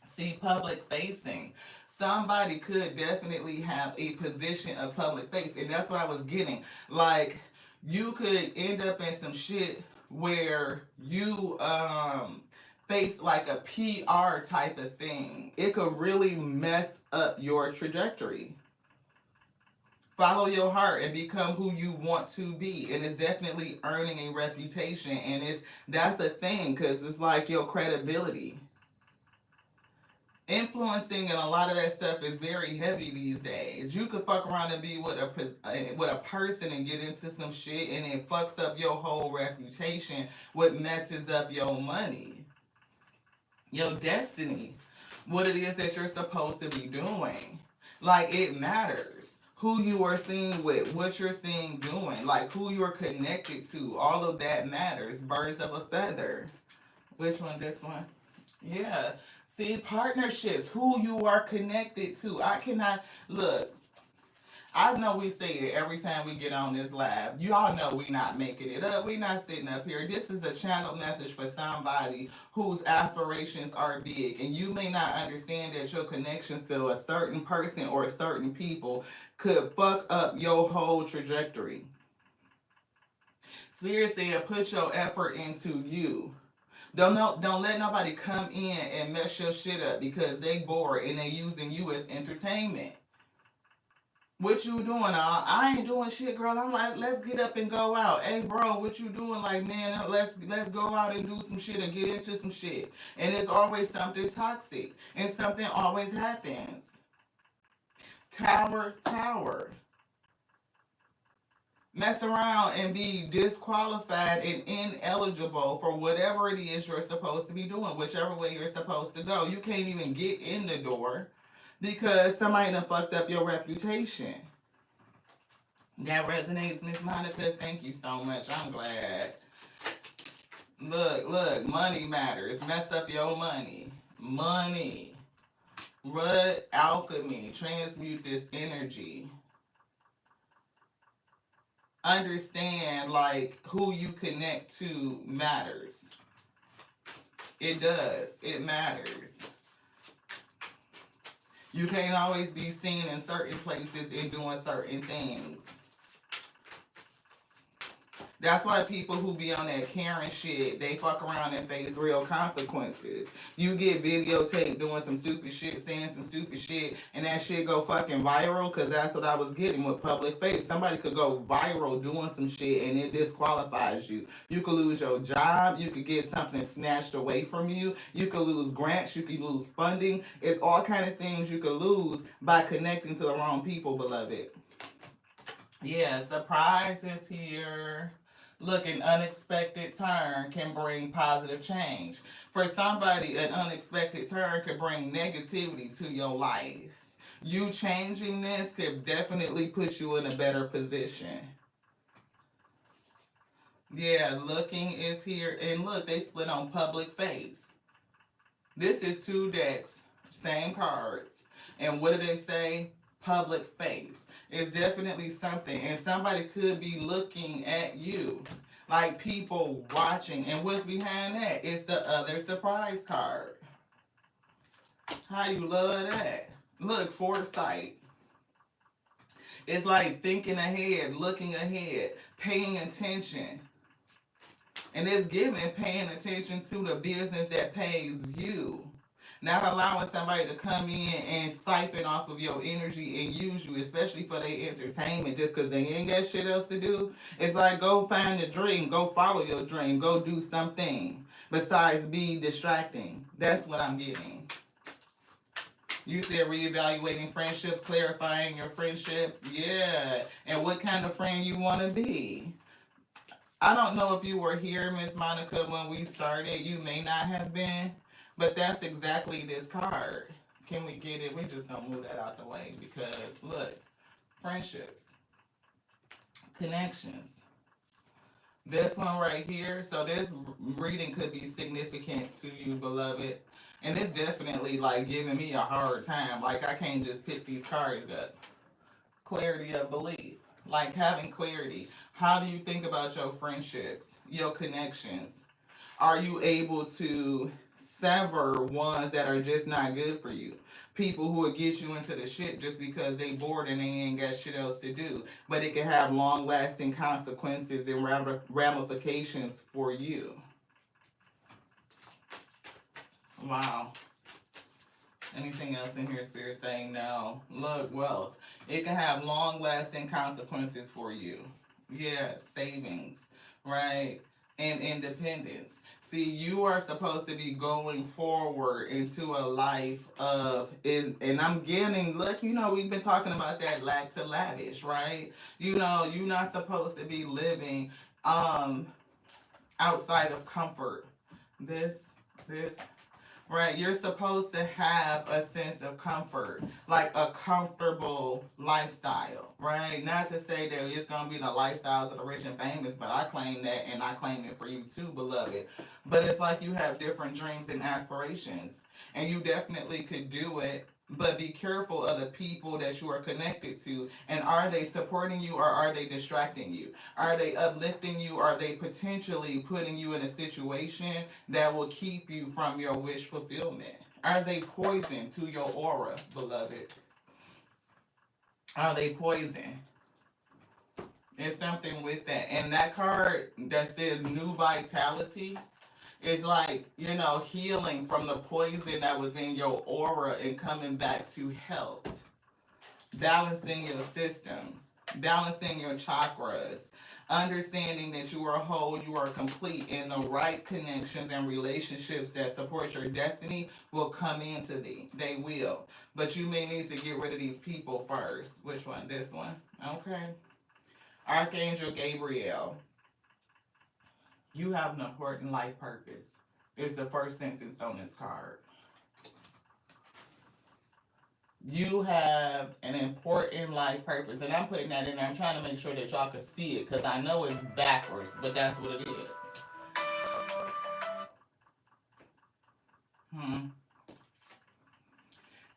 Speaker 1: See, public facing. Somebody could definitely have a position of public face, and that's what I was getting. Like, you could end up in some shit where you face like a PR type of thing. It could really mess up your trajectory. Follow your heart and become who you want to be, and it's definitely earning a reputation, and that's a thing because it's like your credibility. Influencing and a lot of that stuff is very heavy these days. You could fuck around and be with a person and get into some shit and it fucks up your whole reputation, what messes up your money, your destiny, what it is that you're supposed to be doing. Like, it matters who you are seen with, what you're seeing doing, like who you're connected to. All of that matters. Birds of a feather. Which one? This one? Yeah. See, partnerships, who you are connected to. I cannot look. I know we say it every time we get on this live. You all know we not making it up. We not sitting up here. This is a channel message for somebody whose aspirations are big. And you may not understand that your connections to a certain person or certain people could fuck up your whole trajectory. Spirit said, put your effort into you. Don't let nobody come in and mess your shit up because they bored and they using you as entertainment. What you doing? I ain't doing shit, girl. I'm like, let's get up and go out. Hey, bro, what you doing? Like, man, let's go out and do some shit and get into some shit. And it's always something toxic, and something always happens. Tower, tower. Mess around and be disqualified and ineligible for whatever it is you're supposed to be doing, whichever way you're supposed to go. You can't even get in the door because somebody done fucked up your reputation. That resonates, Miss Monica. Thank you so much. I'm glad. Look, look, money matters. Mess up your money. Money. What? Alchemy. Transmute this energy. Understand, like, who you connect to matters. It does. It matters. You can't always be seen in certain places and doing certain things. That's why people who be on that Karen shit, they fuck around and face real consequences. You get videotaped doing some stupid shit, saying some stupid shit, and that shit go fucking viral, because that's what I was getting with public face. Somebody could go viral doing some shit and it disqualifies you. You could lose your job, you could get something snatched away from you, you could lose grants, you could lose funding. It's all kind of things you could lose by connecting to the wrong people, beloved. Yeah, surprise is here. Look, an unexpected turn can bring positive change. For somebody, an unexpected turn could bring negativity to your life. You changing this could definitely put you in a better position. Yeah, looking is here. And look, they split on public face. This is two decks, same cards. And what do they say? Public face. It's definitely something. And somebody could be looking at you. Like people watching. And what's behind that? It's the other surprise card. How you love that? Look, foresight. It's like thinking ahead, looking ahead, paying attention. And it's giving paying attention to the business that pays you. Not allowing somebody to come in and siphon off of your energy and use you, especially for their entertainment, just because they ain't got shit else to do. It's like, go find a dream, go follow your dream, go do something besides be distracting. That's what I'm getting. You said reevaluating friendships, clarifying your friendships. Yeah. And what kind of friend you want to be. I don't know if you were here, Miss Monica, when we started. You may not have been. But that's exactly this card. Can we get it? We just gonna move that out the way because look, friendships, connections. This one right here. So this reading could be significant to you, beloved. And it's definitely like giving me a hard time. Like I can't just pick these cards up. Clarity of belief. Like having clarity. How do you think about your friendships, your connections? Are you able to sever ones that are just not good for you? People who will get you into the shit just because they bored and they ain't got shit else to do. But it can have long lasting consequences and ramifications for you. Wow. Anything else in here, Spirit saying no? Look, wealth. It can have long lasting consequences for you. Yeah, savings, right? And independence. See, you are supposed to be going forward into a life of, and I'm getting, look, we've been talking about that lack to lavish, right? You're not supposed to be living outside of comfort. This, right? You're supposed to have a sense of comfort, like a comfortable lifestyle, right? Not to say that it's going to be the lifestyles of the rich and famous, but I claim that and I claim it for you too, beloved. But it's like you have different dreams and aspirations, and you definitely could do it. But be careful of the people that you are connected to. And are they supporting you or are they distracting you? Are they uplifting you? Or are they potentially putting you in a situation that will keep you from your wish fulfillment? Are they poison to your aura, beloved? Are they poison? It's something with that. And that card that says new vitality, it's like, healing from the poison that was in your aura and coming back to health. balancing your system, balancing your chakras, understanding that you are whole, you are complete, and the right connections and relationships that support your destiny will come into thee. They will. But you may need to get rid of these people first. Which one? This one. Okay. Archangel Gabriel, you have an important life purpose. It's the first sentence on this card. You have an important life purpose. And I'm putting that in there. I'm trying to make sure that y'all can see it because I know it's backwards, but that's what it is. Hmm.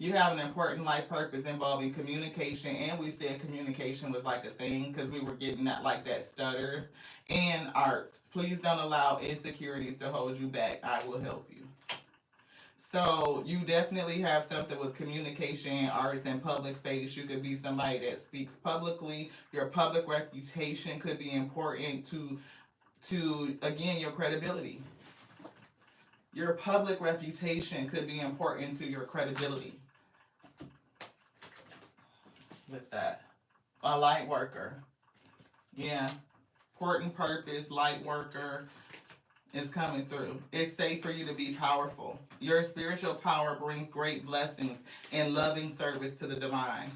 Speaker 1: You have an important life purpose involving communication, and we said communication was like a thing because we were getting that like that stutter. And arts. Please don't allow insecurities to hold you back. I will help you. So you definitely have something with communication, arts, and public face. You could be somebody that speaks publicly. Your public reputation could be important to again your credibility. Your public reputation could be important to your credibility. What's that? A light worker. Yeah. Important purpose, light worker is coming through. It's safe for you to be powerful. Your spiritual power brings great blessings and loving service to the divine.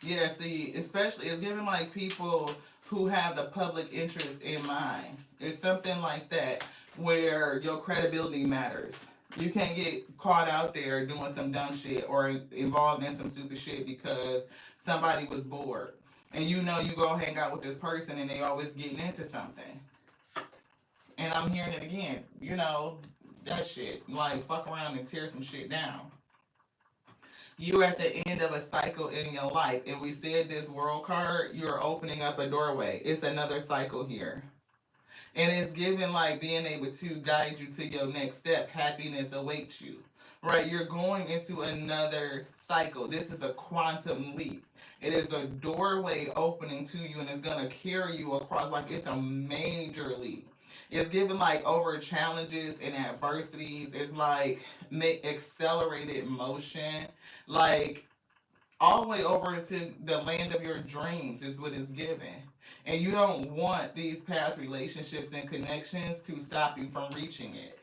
Speaker 1: Yeah, see, especially it's giving like people who have the public interest in mind. It's something like that where your credibility matters. You can't get caught out there doing some dumb shit or involved in some stupid shit because somebody was bored. And you know you go hang out with this person and they always getting into something. And I'm hearing it again. You know, that shit. Like, fuck around and tear some shit down. You're at the end of a cycle in your life. And we said this world card, you're opening up a doorway. It's another cycle here. And it's giving like being able to guide you to your next step. Happiness awaits you. Right? You're going into another cycle. This is a quantum leap. It is a doorway opening to you and it's gonna carry you across like it's a major leap. It's given like over challenges and adversities. It's like make accelerated motion. Like all the way over into the land of your dreams is what it's given. And you don't want these past relationships and connections to stop you from reaching it.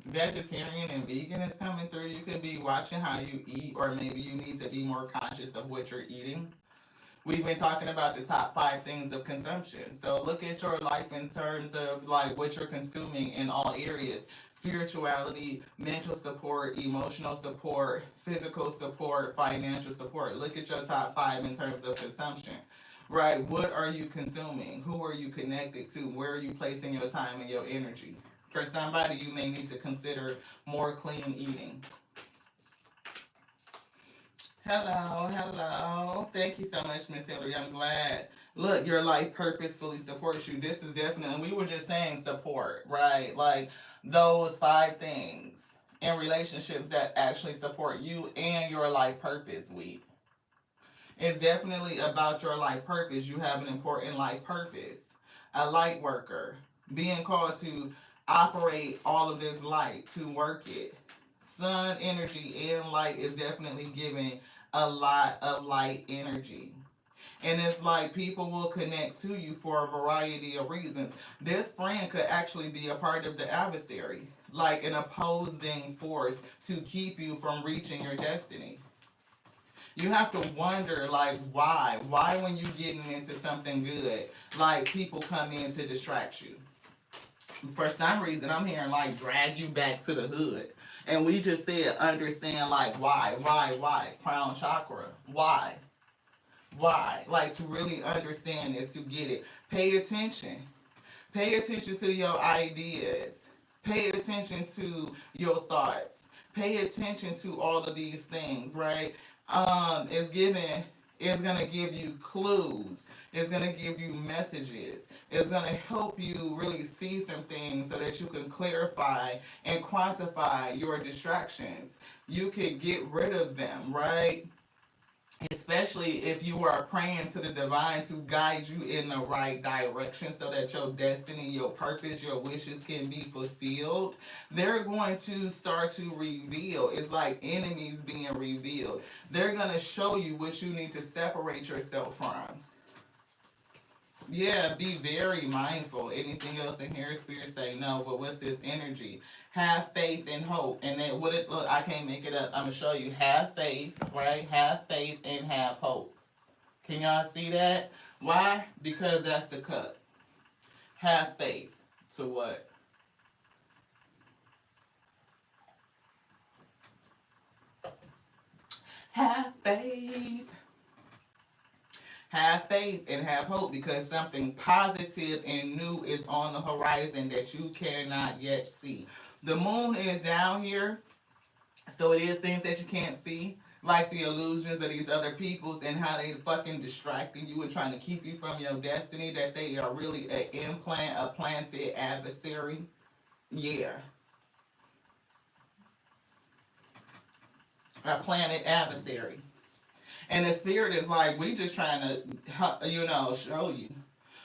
Speaker 1: Vegetarian and vegan is coming through. You could be watching how you eat, or maybe you need to be more conscious of what you're eating. We've been talking about the top 5 things of consumption. So look at your life in terms of like what you're consuming in all areas: spirituality, mental support, emotional support, physical support, financial support. Look at your top 5 in terms of consumption. Right? What are you consuming? Who are you connected to? Where are you placing your time and your energy? For somebody, you may need to consider more clean eating. Hello, hello. Thank you so much, Miss Hillary. I'm glad. Look, your life purpose fully supports you. This is definitely, we were just saying support, right? Like those 5 things in relationships that actually support you and your life purpose, it's definitely about your life purpose. You have an important life purpose. A light worker, being called to operate all of this light, to work it. Sun energy and light is definitely giving a lot of light energy. And it's like people will connect to you for a variety of reasons. This friend could actually be a part of the adversary, like an opposing force to keep you from reaching your destiny. You have to wonder, like, why? Why, when you're getting into something good, like, people come in to distract you? For some reason, I'm hearing, like, drag you back to the hood. And we just said, understand, like, why? Crown chakra. Why? Why? Like, to really understand this, to get it. Pay attention. Pay attention to your ideas. Pay attention to your thoughts. Pay attention to all of these things, right? It's gonna give you clues. It's gonna give you messages. It's gonna help you really see some things so that you can clarify and quantify your distractions. You can get rid of them, right? especially if you are praying to the divine to guide you in the right direction so that your destiny, your purpose, your wishes can be fulfilled. They're going to start to reveal. It's like enemies being revealed. They're going to show you what you need to separate yourself from. Yeah, be very mindful. Anything else in here, spirit say no, but what's this energy? Have faith and hope. And then what it look, I can't make it up. I'm gonna show you. Have faith, right? Have faith and have hope. Can y'all see that? Why? Because that's the cup. Have faith to what? Have faith. Have faith and have hope because something positive and new is on the horizon that you cannot yet see. The moon is down here, so it is things that you can't see, like the illusions of these other peoples and how they fucking distracting you and trying to keep you from your destiny, that they are really an implant, a planted adversary. Yeah, a planet adversary. And the spirit is like, we just trying to, show you.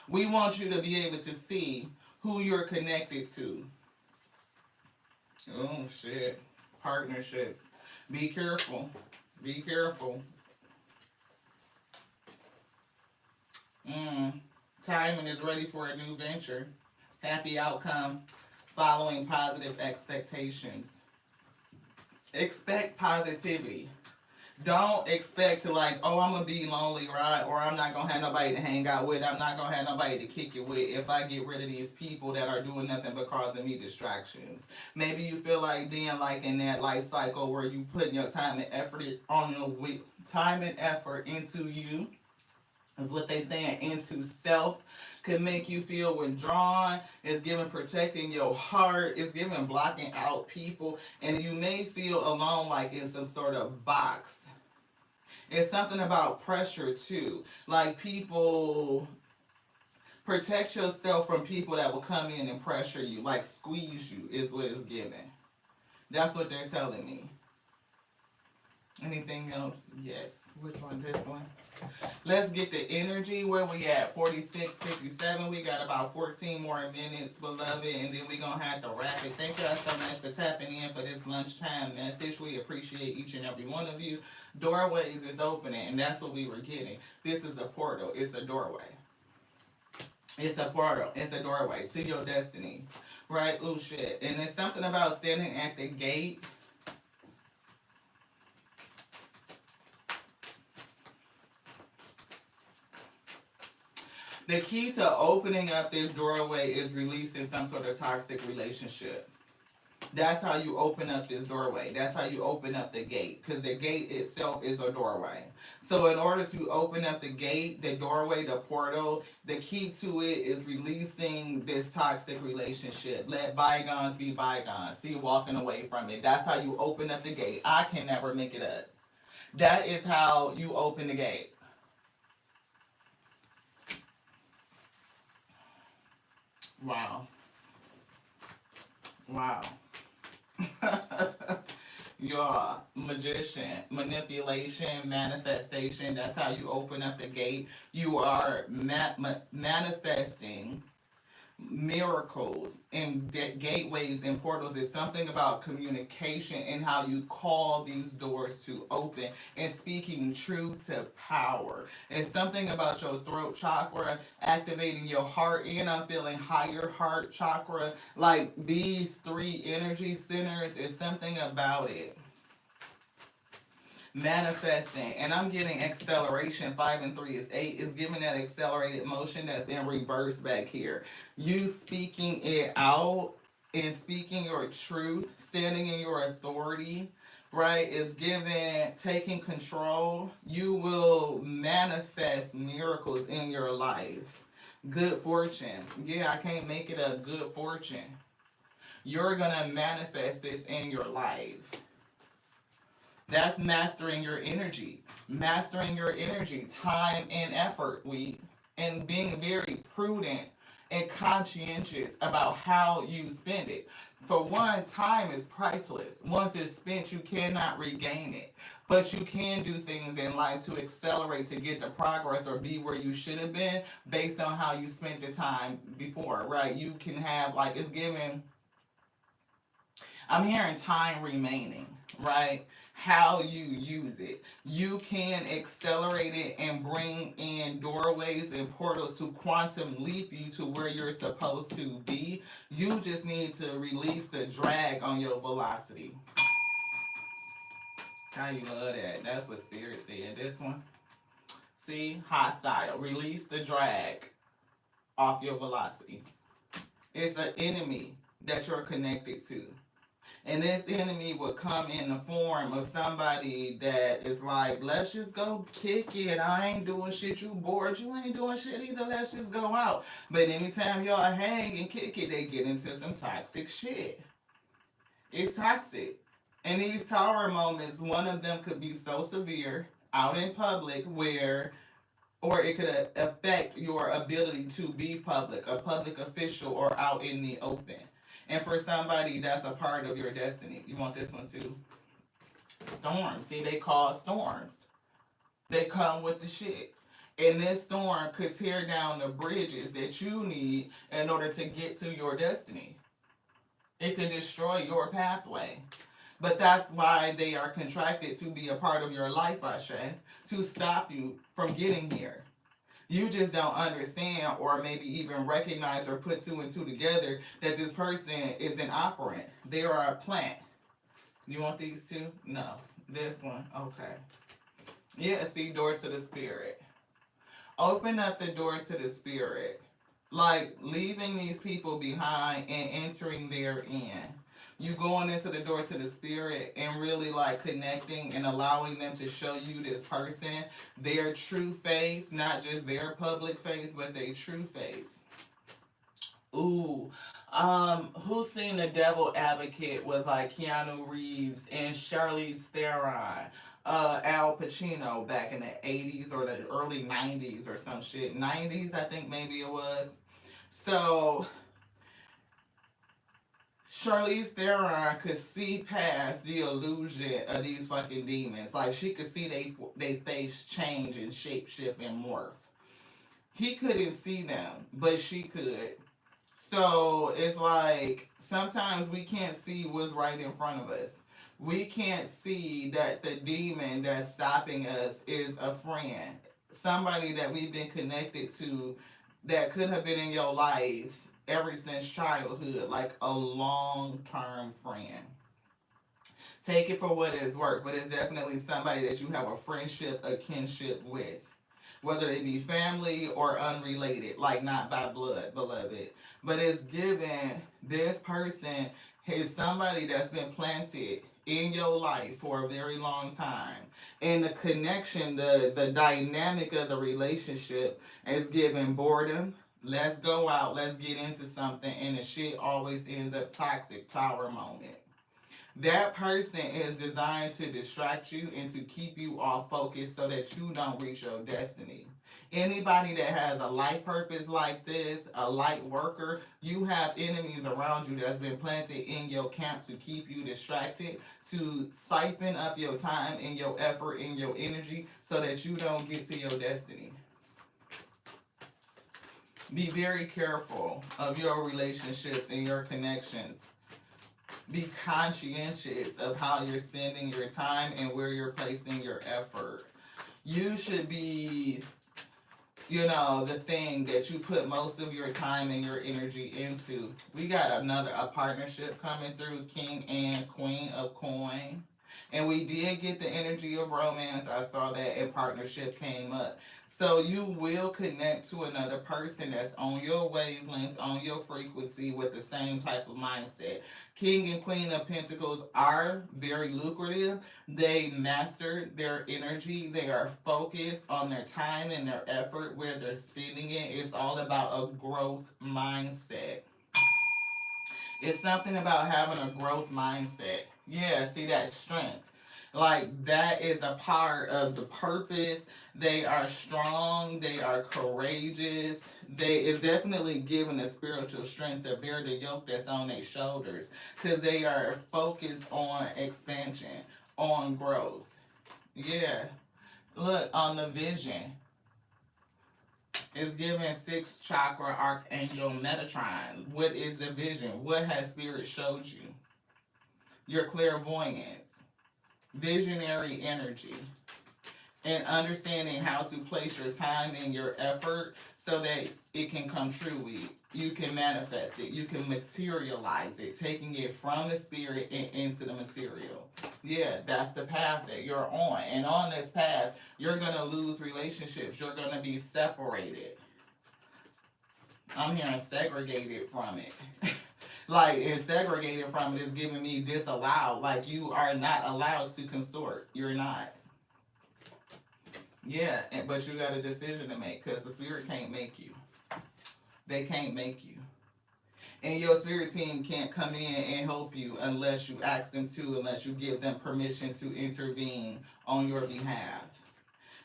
Speaker 1: We want you to be able to see who you're connected to. Oh, shit. Partnerships. Be careful. Be careful. Timing is ready for a new venture. Happy outcome following positive expectations. Expect positivity. Don't expect to like, oh, I'm gonna be lonely, right? Or I'm not gonna have nobody to hang out with. I'm not gonna have nobody to kick it with if I get rid of these people that are doing nothing but causing me distractions. Maybe you feel like being like in that life cycle where you putting your time and effort on the time and effort into you. Is what they saying into self could make you feel withdrawn. It's giving protecting your heart. It's giving blocking out people, and you may feel alone, like in some sort of box. It's something about pressure too, like people. Protect yourself from people that will come in and pressure you, like squeeze you, is what it's giving. That's what they're telling me. Anything else? Yes. Which one? This one. Let's get the energy. Where we at? 46:57. We got about 14 more minutes, beloved, and then we gonna have to wrap it. Thank y'all so much for tapping in for this lunchtime message. We appreciate each and every one of you. Doorways is opening, and that's what we were getting. This is a portal. It's a doorway. It's a portal. It's a doorway to your destiny. Right? Oh shit. And there's something about standing at the gate. The key to opening up this doorway is releasing some sort of toxic relationship. That's how you open up this doorway. That's how you open up the gate. Because the gate itself is a doorway. So in order to open up the gate, the doorway, the portal, the key to it is releasing this toxic relationship. Let bygones be bygones. See, walking away from it. That's how you open up the gate. I can never make it up. That is how you open the gate. Wow. Wow. Your magician, manipulation, manifestation. That's how you open up the gate. You are manifesting miracles and gateways and portals. Is something about communication and how you call these doors to open and speaking truth to power. It's something about your throat chakra activating your heart, and I'm feeling higher heart chakra. Like these three energy centers is something about it. Manifesting, and I'm getting acceleration. 5 and 3 is 8. Is giving that accelerated motion that's in reverse back here. You speaking it out and speaking your truth, standing in your authority, right? Is giving taking control. You will manifest miracles in your life. Good fortune. Yeah, I can't make it a good fortune. You're gonna manifest this in your life. That's mastering your energy. Mastering your energy, time and effort. And being very prudent and conscientious about how you spend it. For one, time is priceless. Once it's spent, you cannot regain it. But you can do things in life to accelerate to get the progress or be where you should have been based on how you spent the time before, right? You can have, like, it's given, I'm hearing time remaining, right? How you use it. You can accelerate it and bring in doorways and portals to quantum leap you to where you're supposed to be. You just need to release the drag on your velocity. How you love that? That's what Spirit said. This one. See? Hostile. Release the drag off your velocity. It's an enemy that you're connected to. And this enemy would come in the form of somebody that is like, let's just go kick it. I ain't doing shit. You bored. You ain't doing shit either. Let's just go out. But anytime y'all hang and kick it, they get into some toxic shit. It's toxic. In these tower moments, one of them could be so severe out in public where, or it could affect your ability to be public, a public official, or out in the open. And for somebody that's a part of your destiny, you want this one too. Storms. See, they cause storms. They come with the shit. And this storm could tear down the bridges that you need in order to get to your destiny. It could destroy your pathway. But that's why they are contracted to be a part of your life, Ashe, to stop you from getting here. You just don't understand or maybe even recognize or put two and two together that this person is an operant. They are a plant. You want these two? No. This one. Okay. Yeah, see, door to the spirit. Open up the door to the spirit. Like leaving these people behind and entering therein. You going into the door to the spirit and really like connecting and allowing them to show you this person, their true face, not just their public face, but their true face. Ooh, who's seen The Devil Advocate with like Keanu Reeves and Charlize Theron? Al Pacino back in the 80s or the early 90s or some shit. 90s, I think maybe it was. So Charlize Theron could see past the illusion of these fucking demons. Like she could see they face change and shape shift and morph. He couldn't see them, but she could. So it's like sometimes we can't see what's right in front of us. We can't see that the demon that's stopping us is a friend, somebody that we've been connected to that could have been in your life ever since childhood, like a long-term friend. Take it for what it's worth, but it's definitely somebody that you have a friendship, a kinship with, whether it be family or unrelated, like not by blood, beloved. But it's given this person is somebody that's been planted in your life for a very long time. And the connection, the dynamic of the relationship is given boredom. Let's go out, let's get into something, and the shit always ends up toxic, tower moment. That person is designed to distract you and to keep you off focus so that you don't reach your destiny. Anybody that has a life purpose like this, a light worker, you have enemies around you that's been planted in your camp to keep you distracted, to siphon up your time and your effort and your energy so that you don't get to your destiny. Be very careful of your relationships and your connections. Be conscientious of how you're spending your time and where you're placing your effort. You should be, the thing that you put most of your time and your energy into. We got a partnership coming through, King and Queen of Coin. And we did get the energy of romance. I saw that and partnership came up. So you will connect to another person that's on your wavelength, on your frequency with the same type of mindset. King and Queen of Pentacles are very lucrative. They master their energy. They are focused on their time and their effort where they're spending it. It's all about a growth mindset. It's something about having a growth mindset. Yeah, see that strength. Like, that is a part of the purpose. They are strong, they are courageous. They is definitely given the spiritual strength to bear the yoke that's on their shoulders, because they are focused on expansion, on growth. Yeah. Look, on the vision, it's given sixth chakra archangel Metatron. What is the vision? What has spirit showed you? Your clairvoyance, visionary energy, and understanding how to place your time and your effort so that it can come true. You can manifest it. You can materialize it, taking it from the spirit and into the material. Yeah, that's the path that you're on. And on this path, you're going to lose relationships. You're going to be separated. I'm hearing segregated from it. Like, it's segregated from it is giving me disallowed. Like, you are not allowed to consort. You're not. Yeah, but you got a decision to make, because the spirit can't make you. They can't make you. And your spirit team can't come in and help you unless you ask them to, unless you give them permission to intervene on your behalf.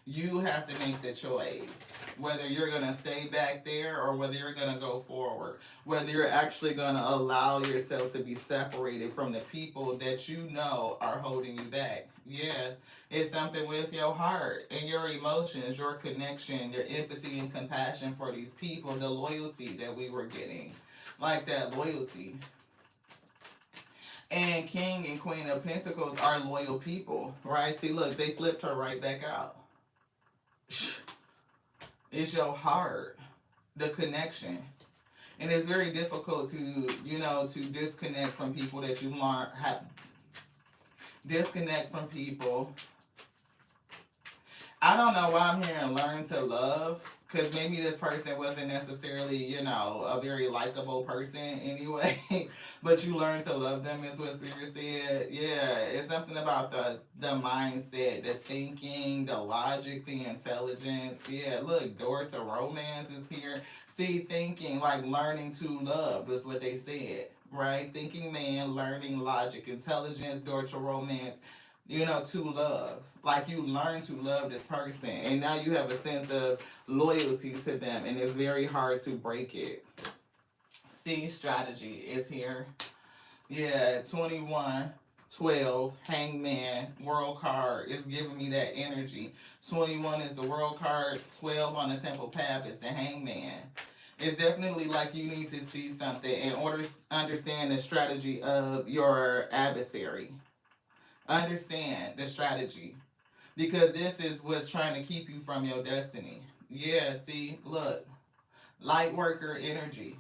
Speaker 1: You have to make the choice whether you're going to stay back there or whether you're going to go forward, whether you're actually going to allow yourself to be separated from the people that you know are holding you back. Yeah, it's something with your heart and your emotions, your connection, your empathy and compassion for these people, the loyalty that we were getting, like that loyalty. And King and Queen of Pentacles are loyal people, right? See, look, they flipped her right back out. It's your heart, the connection. And it's very difficult to, to disconnect from people that you disconnect from people. I don't know why I'm hearing learn to love, because maybe this person wasn't necessarily, a very likable person anyway, but you learn to love them is what Spirit said. Yeah, it's something about the mindset, the thinking, the logic, the intelligence. Yeah, look, door to romance is here. See, thinking, like learning to love is what they said, right? Thinking man, learning logic, intelligence, door to romance, to love. Like, you learn to love this person, and now you have a sense of loyalty to them, and it's very hard to break it. See, strategy is here. Yeah, 21, 12, Hangman, World card is giving me that energy. 21 is the World card, 12 on the Temple Path is the Hangman. It's definitely like you need to see something in order to understand the strategy of your adversary. Understand the strategy, because this is what's trying to keep you from your destiny. Yeah, see, look, light worker energy.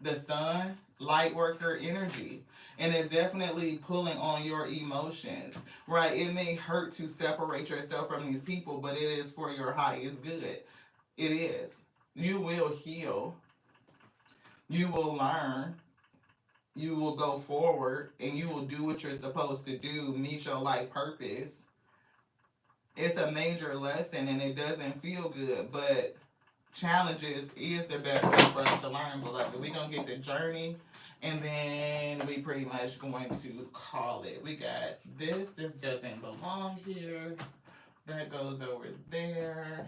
Speaker 1: The sun, light worker energy. And it's definitely pulling on your emotions, right? It may hurt to separate yourself from these people, but it is for your highest good. It is. You will heal. You will learn. You will go forward, and you will do what you're supposed to do, meet your life purpose. It's a major lesson, and it doesn't feel good, but challenges is the best way for us to learn, beloved. We're going to get the journey, and then we pretty much going to call it. We got this. This doesn't belong here. That goes over there.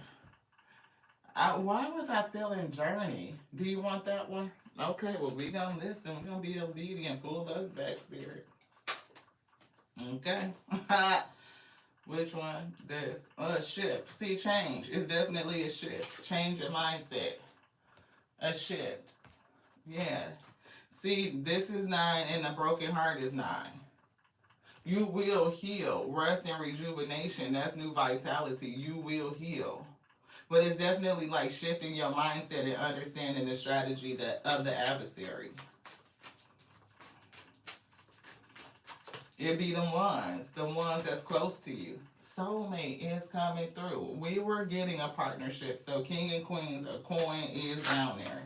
Speaker 1: Why was I feeling journey? Do you want that one? Okay, well, we're going to listen. We're going to be obedient. Pull us back, Spirit. Okay. Which one? This. Shift. See, change. It's definitely a shift. Change your mindset. A shift. Yeah. See, this is 9 and the broken heart is 9. You will heal. Rest and rejuvenation. That's new vitality. You will heal. But it's definitely like shifting your mindset and understanding the strategy of the adversary. It be the ones that's close to you. Soulmate is coming through. We were getting a partnership, so King and Queens, a coin is down there.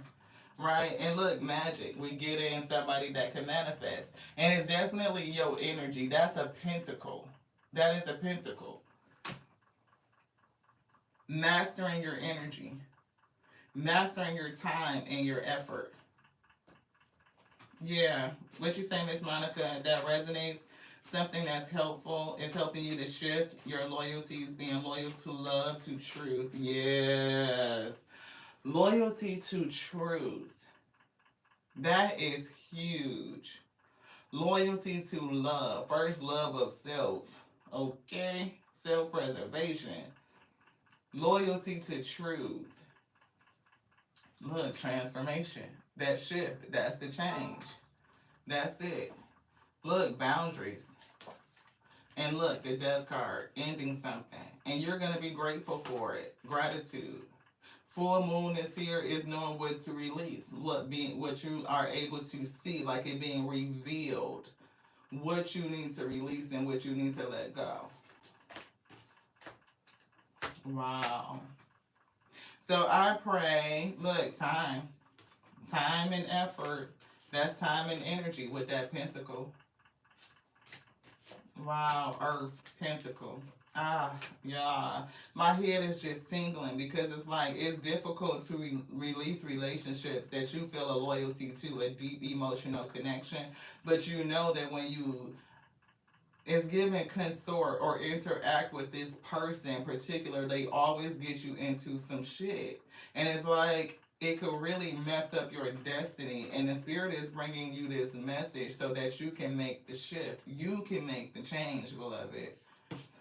Speaker 1: Right? And look, magic. We get in somebody that can manifest. And it's definitely your energy. That's a pentacle. That is a pentacle. Mastering your energy. Mastering your time and your effort. Yeah. What you say, Miss Monica, that resonates? something that's helpful is helping you to shift your loyalties, being loyal to love, to truth. Yes. Loyalty to truth. That is huge. Loyalty to love. First, love of self. Okay? Self preservation. Loyalty to truth. Look, transformation. That shift. That's the change. That's it. Look, boundaries. And look, the death card, ending something. And you're going to be grateful for it. Gratitude. Full moon is here, is knowing what to release. What you are able to see, like it being revealed. What you need to release and what you need to let go. Wow. So I pray, look, time. Time and effort. That's time and energy with that pentacle. Wow, earth, pentacle. Ah, yeah. My head is just tingling because it's like it's difficult to release relationships that you feel a loyalty to, a deep emotional connection. But you know that when you is given consort or interact with this person particular, they always get you into some shit. And it's like it could really mess up your destiny. And the spirit is bringing you this message so that you can make the shift. You can make the change, beloved.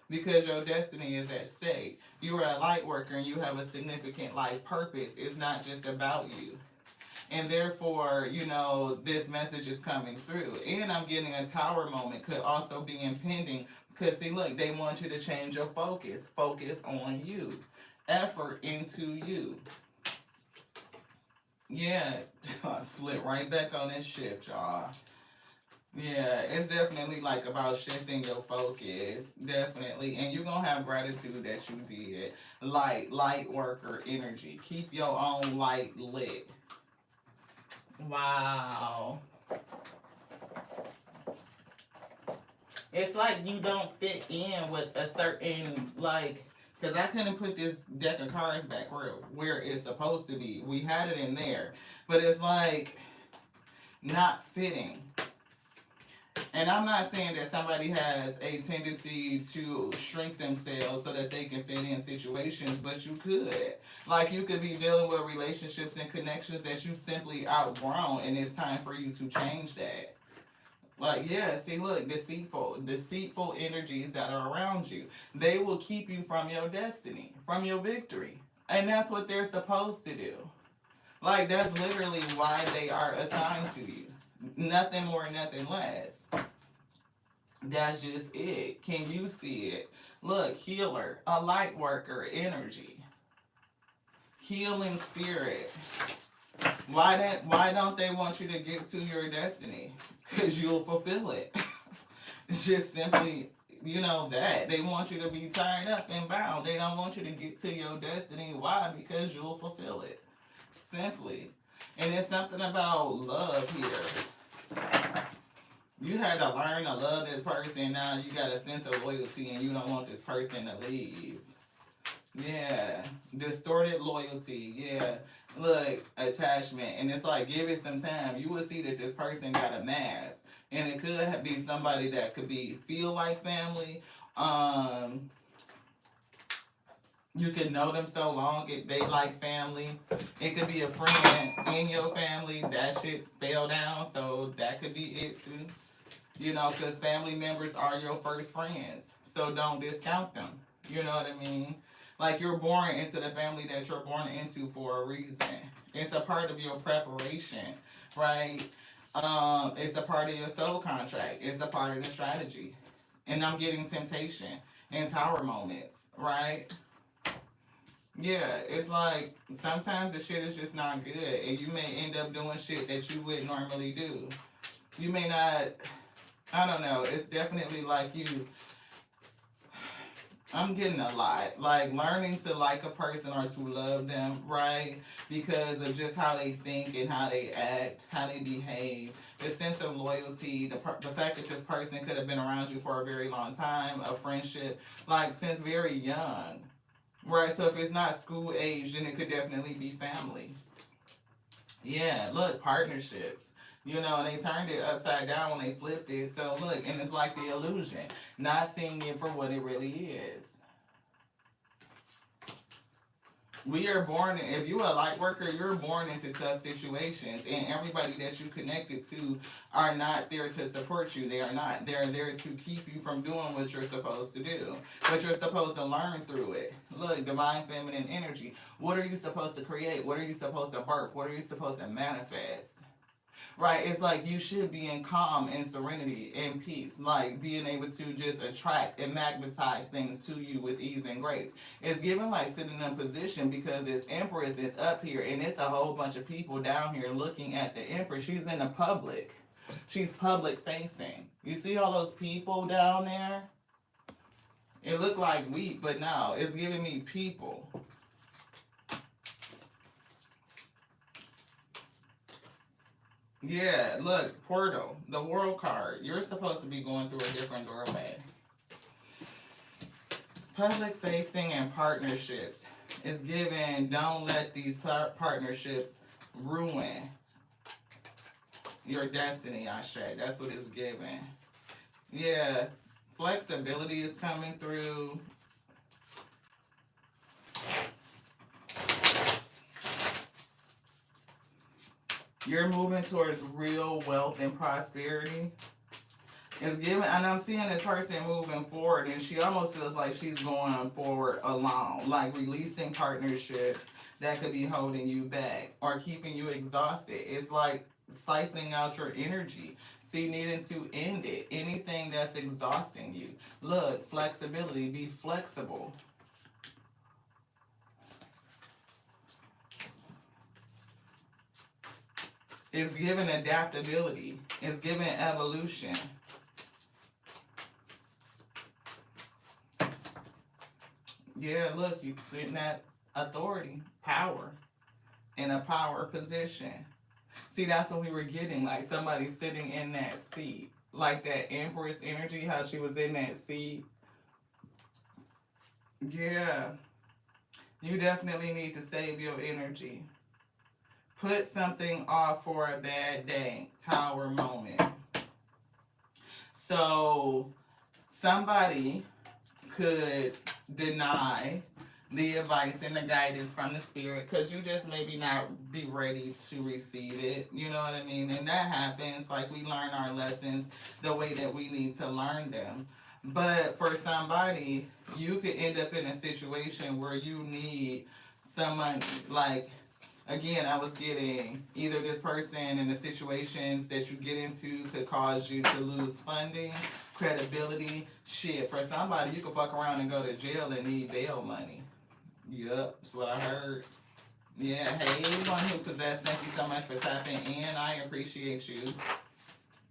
Speaker 1: Because your destiny is at stake. You are a light worker and you have a significant life purpose. It's not just about you. And therefore, this message is coming through. And I'm getting a tower moment, could also be impending. Because, see, look, they want you to change your focus. Focus on you. Effort into you. Yeah, I slid right back on this shift, y'all. Yeah, it's definitely like about shifting your focus. Definitely. And you're going to have gratitude that you did. Light worker energy. Keep your own light lit. Wow. It's like you don't fit in with a certain, because I couldn't put this deck of cards back where it's supposed to be. We had it in there. But it's like not fitting. And I'm not saying that somebody has a tendency to shrink themselves so that they can fit in situations, but you could. Like, you could be dealing with relationships and connections that you simply outgrown, and it's time for you to change that. Like, yeah, see, look, deceitful energies that are around you. They will keep you from your destiny, from your victory. And that's what they're supposed to do. Like, that's literally why they are assigned to you. Nothing more, nothing less. That's just it. Can you see it? Look, healer, a light worker, energy, healing spirit. Why don't they want you to get to your destiny? Because you'll fulfill it. It's just simply, that. They want you to be tied up and bound. They don't want you to get to your destiny. Why? Because you'll fulfill it. Simply. And it's something about love here. You had to learn to love this person. Now you got a sense of loyalty and you don't want this person to leave. Yeah. Distorted loyalty. Yeah. Look, attachment. And it's like, give it some time. You will see that this person got a mask. And it could be somebody that could feel like family. You could know them so long, they like family. It could be a friend in your family. That shit fell down, so that could be it too. Because family members are your first friends. So don't discount them. You know what I mean? Like, you're born into the family that you're born into for a reason. It's a part of your preparation, right? It's a part of your soul contract. It's a part of the strategy. And I'm getting temptation and tower moments, right? Yeah, it's like sometimes the shit is just not good, and you may end up doing shit that you wouldn't normally do. You may not, I don't know, it's definitely like I'm getting a lot. Like, learning to like a person or to love them, right? Because of just how they think and how they act, how they behave, the sense of loyalty, the fact that this person could have been around you for a very long time, a friendship, like since very young. Right, so if it's not school age, then it could definitely be family. Yeah, look, partnerships. You know, and they turned it upside down when they flipped it. So look, and it's like the illusion, not seeing it for what it really is. We are born, if you're a light worker, you're born into tough situations, and everybody that you connected to are not there to support you. They are not. They're there to keep you from doing what you're supposed to do. But you're supposed to learn through it. Look, divine feminine energy. What are you supposed to create? What are you supposed to birth? What are you supposed to manifest? Right, it's like you should be in calm and serenity and peace, like being able to just attract and magnetize things to you with ease and grace. It's given like sitting in position because it's Empress, it's up here, and it's a whole bunch of people down here looking at the Empress. She's in the public, she's public facing. You see all those people down there? It looked like wheat, but no, it's giving me people. Yeah, look, portal, the world card. You're supposed to be going through a different doorway. Public facing and partnerships is given. Don't let these partnerships ruin your destiny, Ashe. That's what it's given. Yeah, flexibility is coming through. You're moving towards real wealth and prosperity. It's given, and I'm seeing this person moving forward, and she almost feels like she's going forward alone, like releasing partnerships that could be holding you back or keeping you exhausted. It's like siphoning out your energy. See, needing to end it. Anything that's exhausting you. Look, flexibility, be flexible. It's given adaptability. It's given evolution. Yeah, look, you sitting at authority, power, in a power position. See, that's what we were getting, like somebody sitting in that seat. Like that Empress energy, how she was in that seat. Yeah, you definitely need to save your energy. Put something off for a bad day. Tower moment. So, somebody could deny the advice and the guidance from the spirit because you just maybe not be ready to receive it. You know what I mean? And that happens. Like we learn our lessons the way that we need to learn them. But for somebody, you could end up in a situation where you need someone like, again, I was getting either this person and the situations that you get into could cause you to lose funding, credibility. Shit, for somebody, you could fuck around and go to jail and need bail money. Yep, that's what I heard. Yeah, hey, everyone who possessed, thank you so much for tapping in. I appreciate you.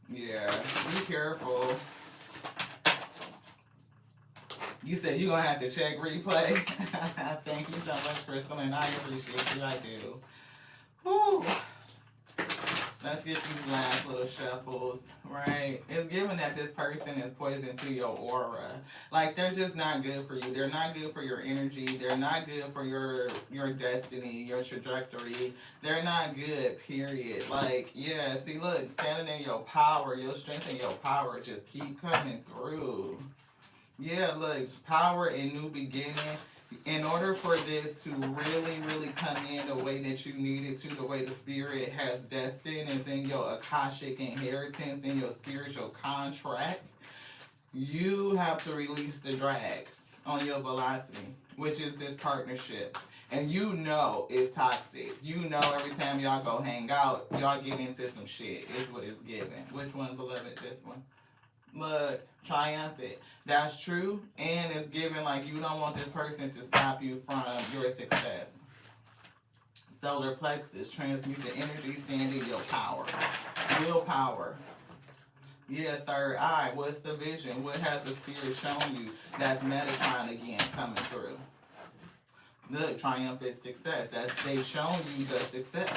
Speaker 1: Yeah, be careful. You said you're going to have to check replay. Thank you so much, Crystal, and I appreciate you. I do. Whew. Let's get these last little shuffles, right? It's given that this person is poison to your aura. Like, they're just not good for you. They're not good for your energy. They're not good for your destiny, your trajectory. They're not good, period. Like, yeah, see, look, standing in your power, your strength and your power just keep coming through. Yeah, look, power and new beginning. In order for this to really, really come in the way that you need it to, the way the spirit has destined, is in your Akashic inheritance, in your spiritual contract, you have to release the drag on your velocity, which is this partnership. And you know it's toxic. You know every time y'all go hang out, y'all get into some shit, is what it's given. Which one, beloved? This one. Look, triumphant. That's true, and it's given like you don't want this person to stop you from your success. Solar plexus, transmute the energy, stand in your power. Willpower. Yeah, third eye. What's the vision? What has the spirit shown you that's Metatron again coming through? Look, triumphant success. They've shown you the success.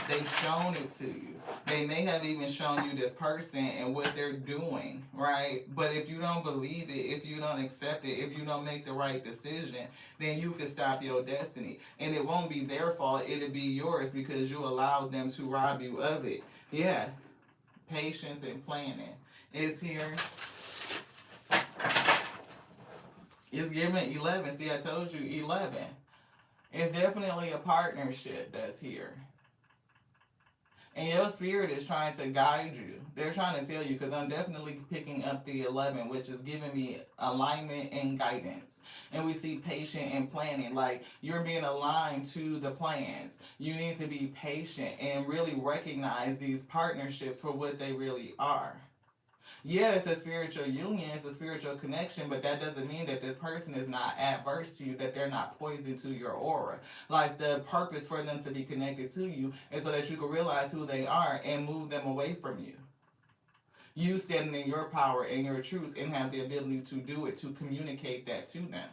Speaker 1: They've shown it to you. They may have even shown you this person and what they're doing, right? But if you don't believe it, if you don't accept it, if you don't make the right decision, then you can stop your destiny. And it won't be their fault, it'll be yours because you allowed them to rob you of it. Yeah. patience and planning. It's here. It's giving 11. See, I told you 11. It's definitely a partnership that's here. And your spirit is trying to guide you. They're trying to tell you, because I'm definitely picking up the 11, which is giving me alignment and guidance. And we see patient and planning. Like, you're being aligned to the plans. You need to be patient and really recognize these partnerships for what they really are. Yeah, it's a spiritual union, it's a spiritual connection, but that doesn't mean that this person is not adverse to you, that they're not poison to your aura. Like, the purpose for them to be connected to you is so that you can realize who they are and move them away from you. You standing in your power and your truth and have the ability to do it, to communicate that to them.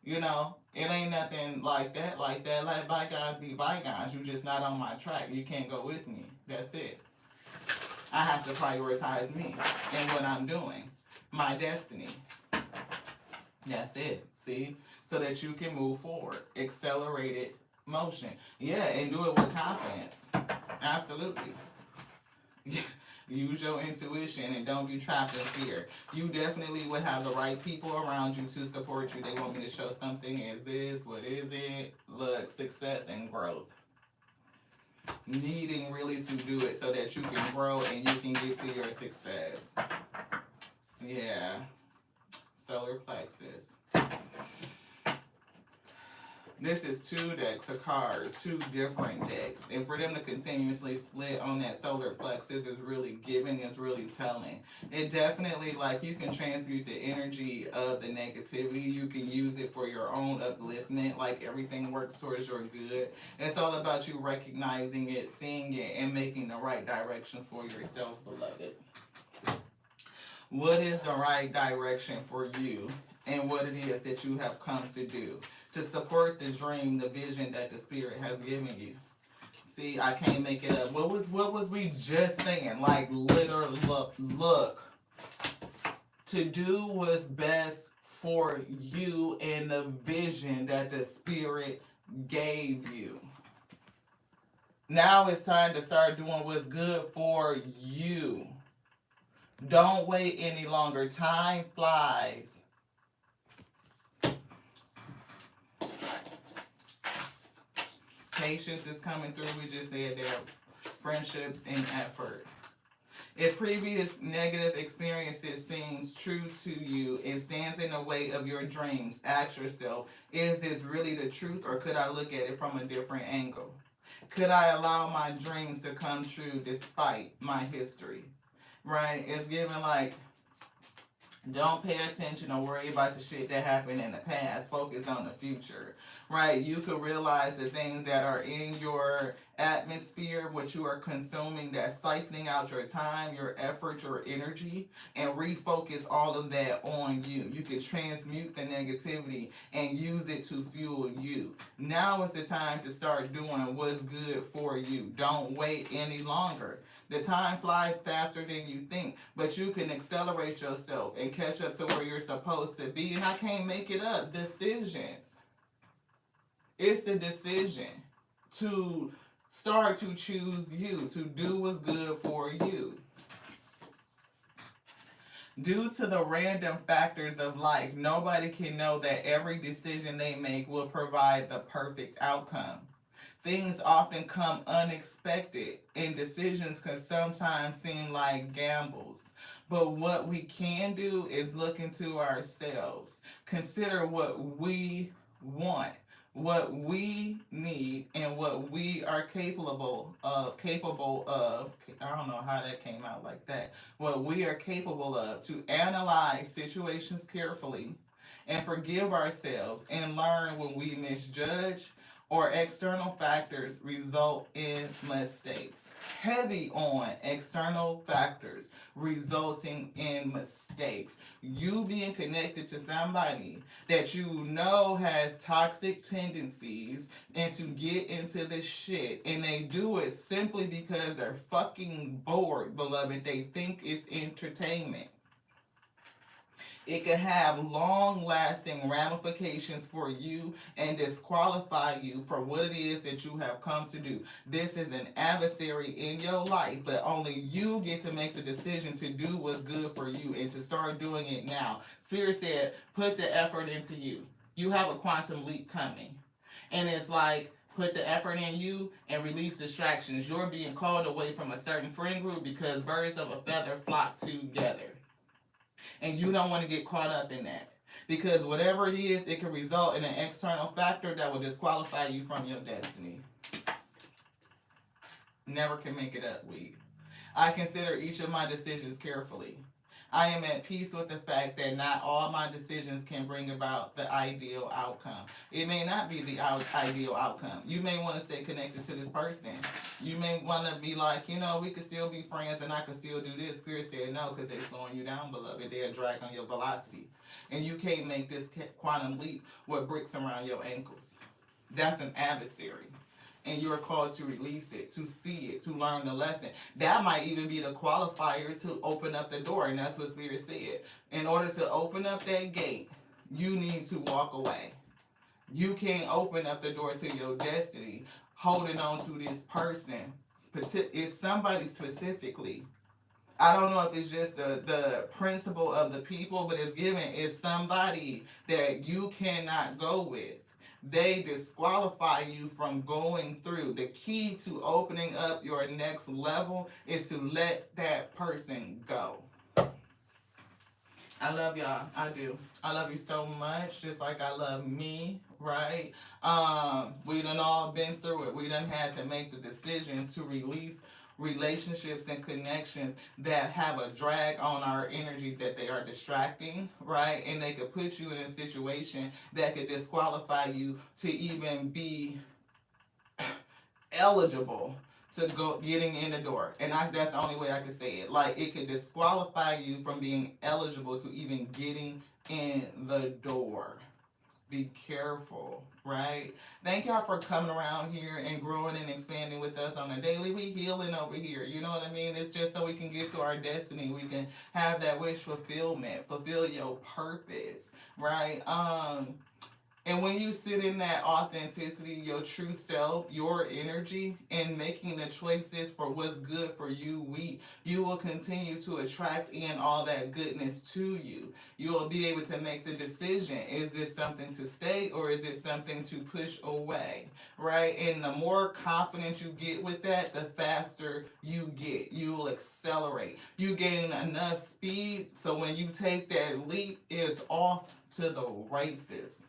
Speaker 1: You know, it ain't nothing like that. Like bygones be bygones. You just not on my track. You can't go with me. That's it. I have to prioritize me and what I'm doing, my destiny. That's it. See? So that you can move forward. Accelerated motion. Yeah, and do it with confidence. Absolutely. Use your intuition and don't be trapped in fear. You definitely would have the right people around you to support you. They want me to show something. Is this? What is it? Look, success and growth. Needing really to do it so that you can grow and you can get to your success. Yeah. Solar plexus. This is 2 decks of cards, 2 different decks. And for them to continuously split on that solar plexus is really giving, is really telling. It definitely, like, you can transmute the energy of the negativity. You can use it for your own upliftment. Like, everything works towards your good. It's all about you recognizing it, seeing it, and making the right directions for yourself, beloved. What is the right direction for you and what it is that you have come to do to support the dream, the vision that the spirit has given you? See, I can't make it up. What was we just saying? Like, literally, look. To do what's best for you and the vision that the spirit gave you. Now it's time to start doing what's good for you. Don't wait any longer. Time flies. Patience is coming through. We just said that. Friendships and effort. If previous negative experiences seems true to you and stands in the way of your dreams, ask yourself, is this really the truth, or could I look at it from a different angle? Could I allow my dreams to come true despite my history? Right? It's given like, don't pay attention or worry about the shit that happened in the past. Focus on the future, right? You could realize the things that are in your atmosphere, what you are consuming, that's siphoning out your time, your effort, your energy, and refocus all of that on you. You can transmute the negativity and use it to fuel you. Now is the time to start doing what's good for you. Don't wait any longer. The time flies faster than you think, but you can accelerate yourself and catch up to where you're supposed to be. And I can't make it up. Decisions. It's a decision to start to choose you, to do what's good for you. Due to the random factors of life, nobody can know that every decision they make will provide the perfect outcome. Things often come unexpected, and decisions can sometimes seem like gambles. But what we can do is look into ourselves, consider what we want, what we need, and what we are capable of. I don't know how that came out like that. What we are capable of, to analyze situations carefully and forgive ourselves and learn when we misjudge or external factors result in mistakes. Heavy on external factors resulting in mistakes. You being connected to somebody that you know has toxic tendencies and to get into this shit, and they do it simply because they're fucking bored, beloved. They think it's entertainment. It could have long lasting ramifications for you and disqualify you for what it is that you have come to do. This is an adversary in your life, but only you get to make the decision to do what's good for you and to start doing it now. Spirit said, put the effort into you. You have a quantum leap coming. And it's like, put the effort in you and release distractions. You're being called away from a certain friend group because birds of a feather flock together. And you don't want to get caught up in that. Because whatever it is, it can result in an external factor that will disqualify you from your destiny. Never can make it up, week. I consider each of my decisions carefully. I am at peace with the fact that not all my decisions can bring about the ideal outcome. It may not be the ideal outcome. You may want to stay connected to this person. You may want to be like, we could still be friends and I could still do this. Spirit said no, because they're slowing you down, beloved. They're drag on your velocity. And you can't make this quantum leap with bricks around your ankles. That's an adversary. And you're called to release it, to see it, to learn the lesson. That might even be the qualifier to open up the door, and that's what Spirit said. In order to open up that gate, you need to walk away. You can't open up the door to your destiny holding on to this person. It's somebody specifically. I don't know if it's just the principle of the people, but it's somebody that you cannot go with. They disqualify you from going through. The key to opening up your next level is to let that person go. I love y'all. I do. I love you so much, just like I love me, right? We done all been through it. We done had to make the decisions to release relationships and connections that have a drag on our energy, that they are distracting, right? And they could put you in a situation that could disqualify you to even be eligible to go getting in the door. And that's the only way I could say it. Like, it could disqualify you from being eligible to even getting in the door. Be careful, right? Thank y'all for coming around here and growing and expanding with us on a daily. We healing over here. You know what I mean? It's just so we can get to our destiny. We can have that wish fulfillment, fulfill your purpose, right? And when you sit in that authenticity, your true self, your energy, and making the choices for what's good for you, you will continue to attract in all that goodness to you. You will be able to make the decision. Is this something to stay or is it something to push away? Right? And the more confident you get with that, the faster you get. You will accelerate. You gain enough speed so when you take that leap, it's off to the races.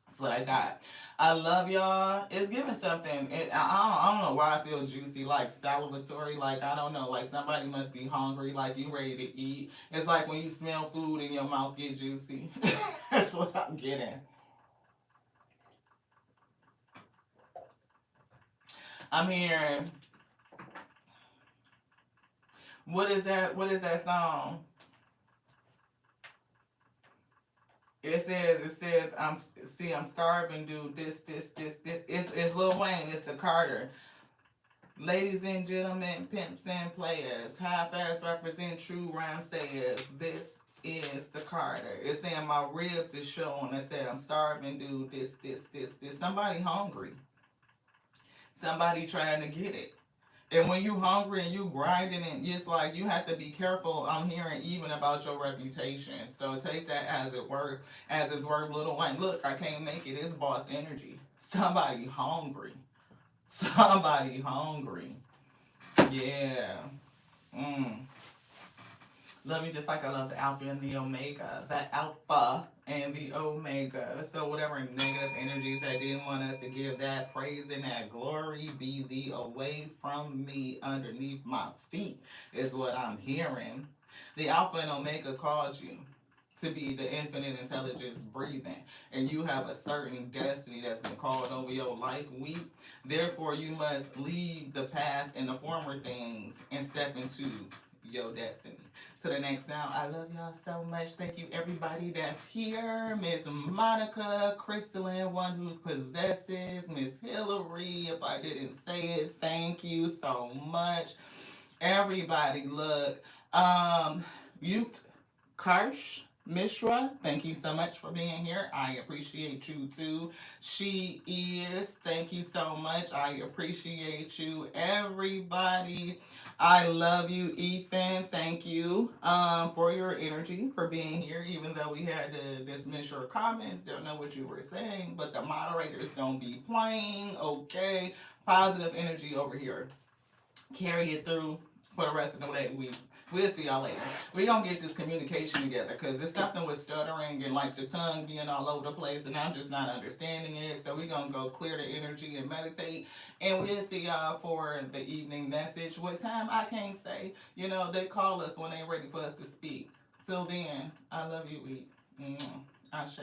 Speaker 1: That's what I got. I love y'all. It's giving something. I don't know why I feel juicy, like salivatory. Like, I don't know. Like, somebody must be hungry. Like, you ready to eat. It's like when you smell food and your mouth get juicy. That's what I'm getting. I'm hearing. What is that? What is that song? It says, I'm starving, dude. This. It's Lil Wayne. It's the Carter. Ladies and gentlemen, pimps and players, half-ass represent true rhyme sayers. This is the Carter. It's saying my ribs is showing. It said I'm starving, dude. This. Somebody hungry. Somebody trying to get it. And when you hungry and you grinding, and it's like you have to be careful. I'm hearing even about your reputation. So take that as it's worth. Little Wayne. Look, I can't make it. It's boss energy. Somebody hungry. Somebody hungry. Yeah. Love you just like I love the Alpha and the Omega. The Alpha and the Omega. So whatever negative energies that didn't want us to give that praise and that glory, be thee away from me, underneath my feet, is what I'm hearing. The Alpha and Omega called you to be the infinite intelligence breathing, and you have a certain destiny that's been called over your life week. Therefore, you must leave the past and the former things and step into your destiny. To the next now, I love y'all so much. Thank you, everybody that's here. Miss Monica, Crystalline, one who possesses, Miss Hillary. If I didn't say it, thank you so much. Everybody, look, you Karsh Mishra, thank you so much for being here. I appreciate you too. She is, thank you so much. I appreciate you, everybody. I love you, Ethan. Thank you for your energy, for being here, even though we had to dismiss your comments, don't know what you were saying, but the moderators don't be playing, okay? Positive energy over here. Carry it through for the rest of the week. We'll see y'all later. We gonna get this communication together because it's something with stuttering and like the tongue being all over the place, and I'm just not understanding it. So we gonna go clear the energy and meditate, and we'll see y'all for the evening message. What time I can't say. You know they call us when they ready for us to speak. Till then, I love you, Ashe.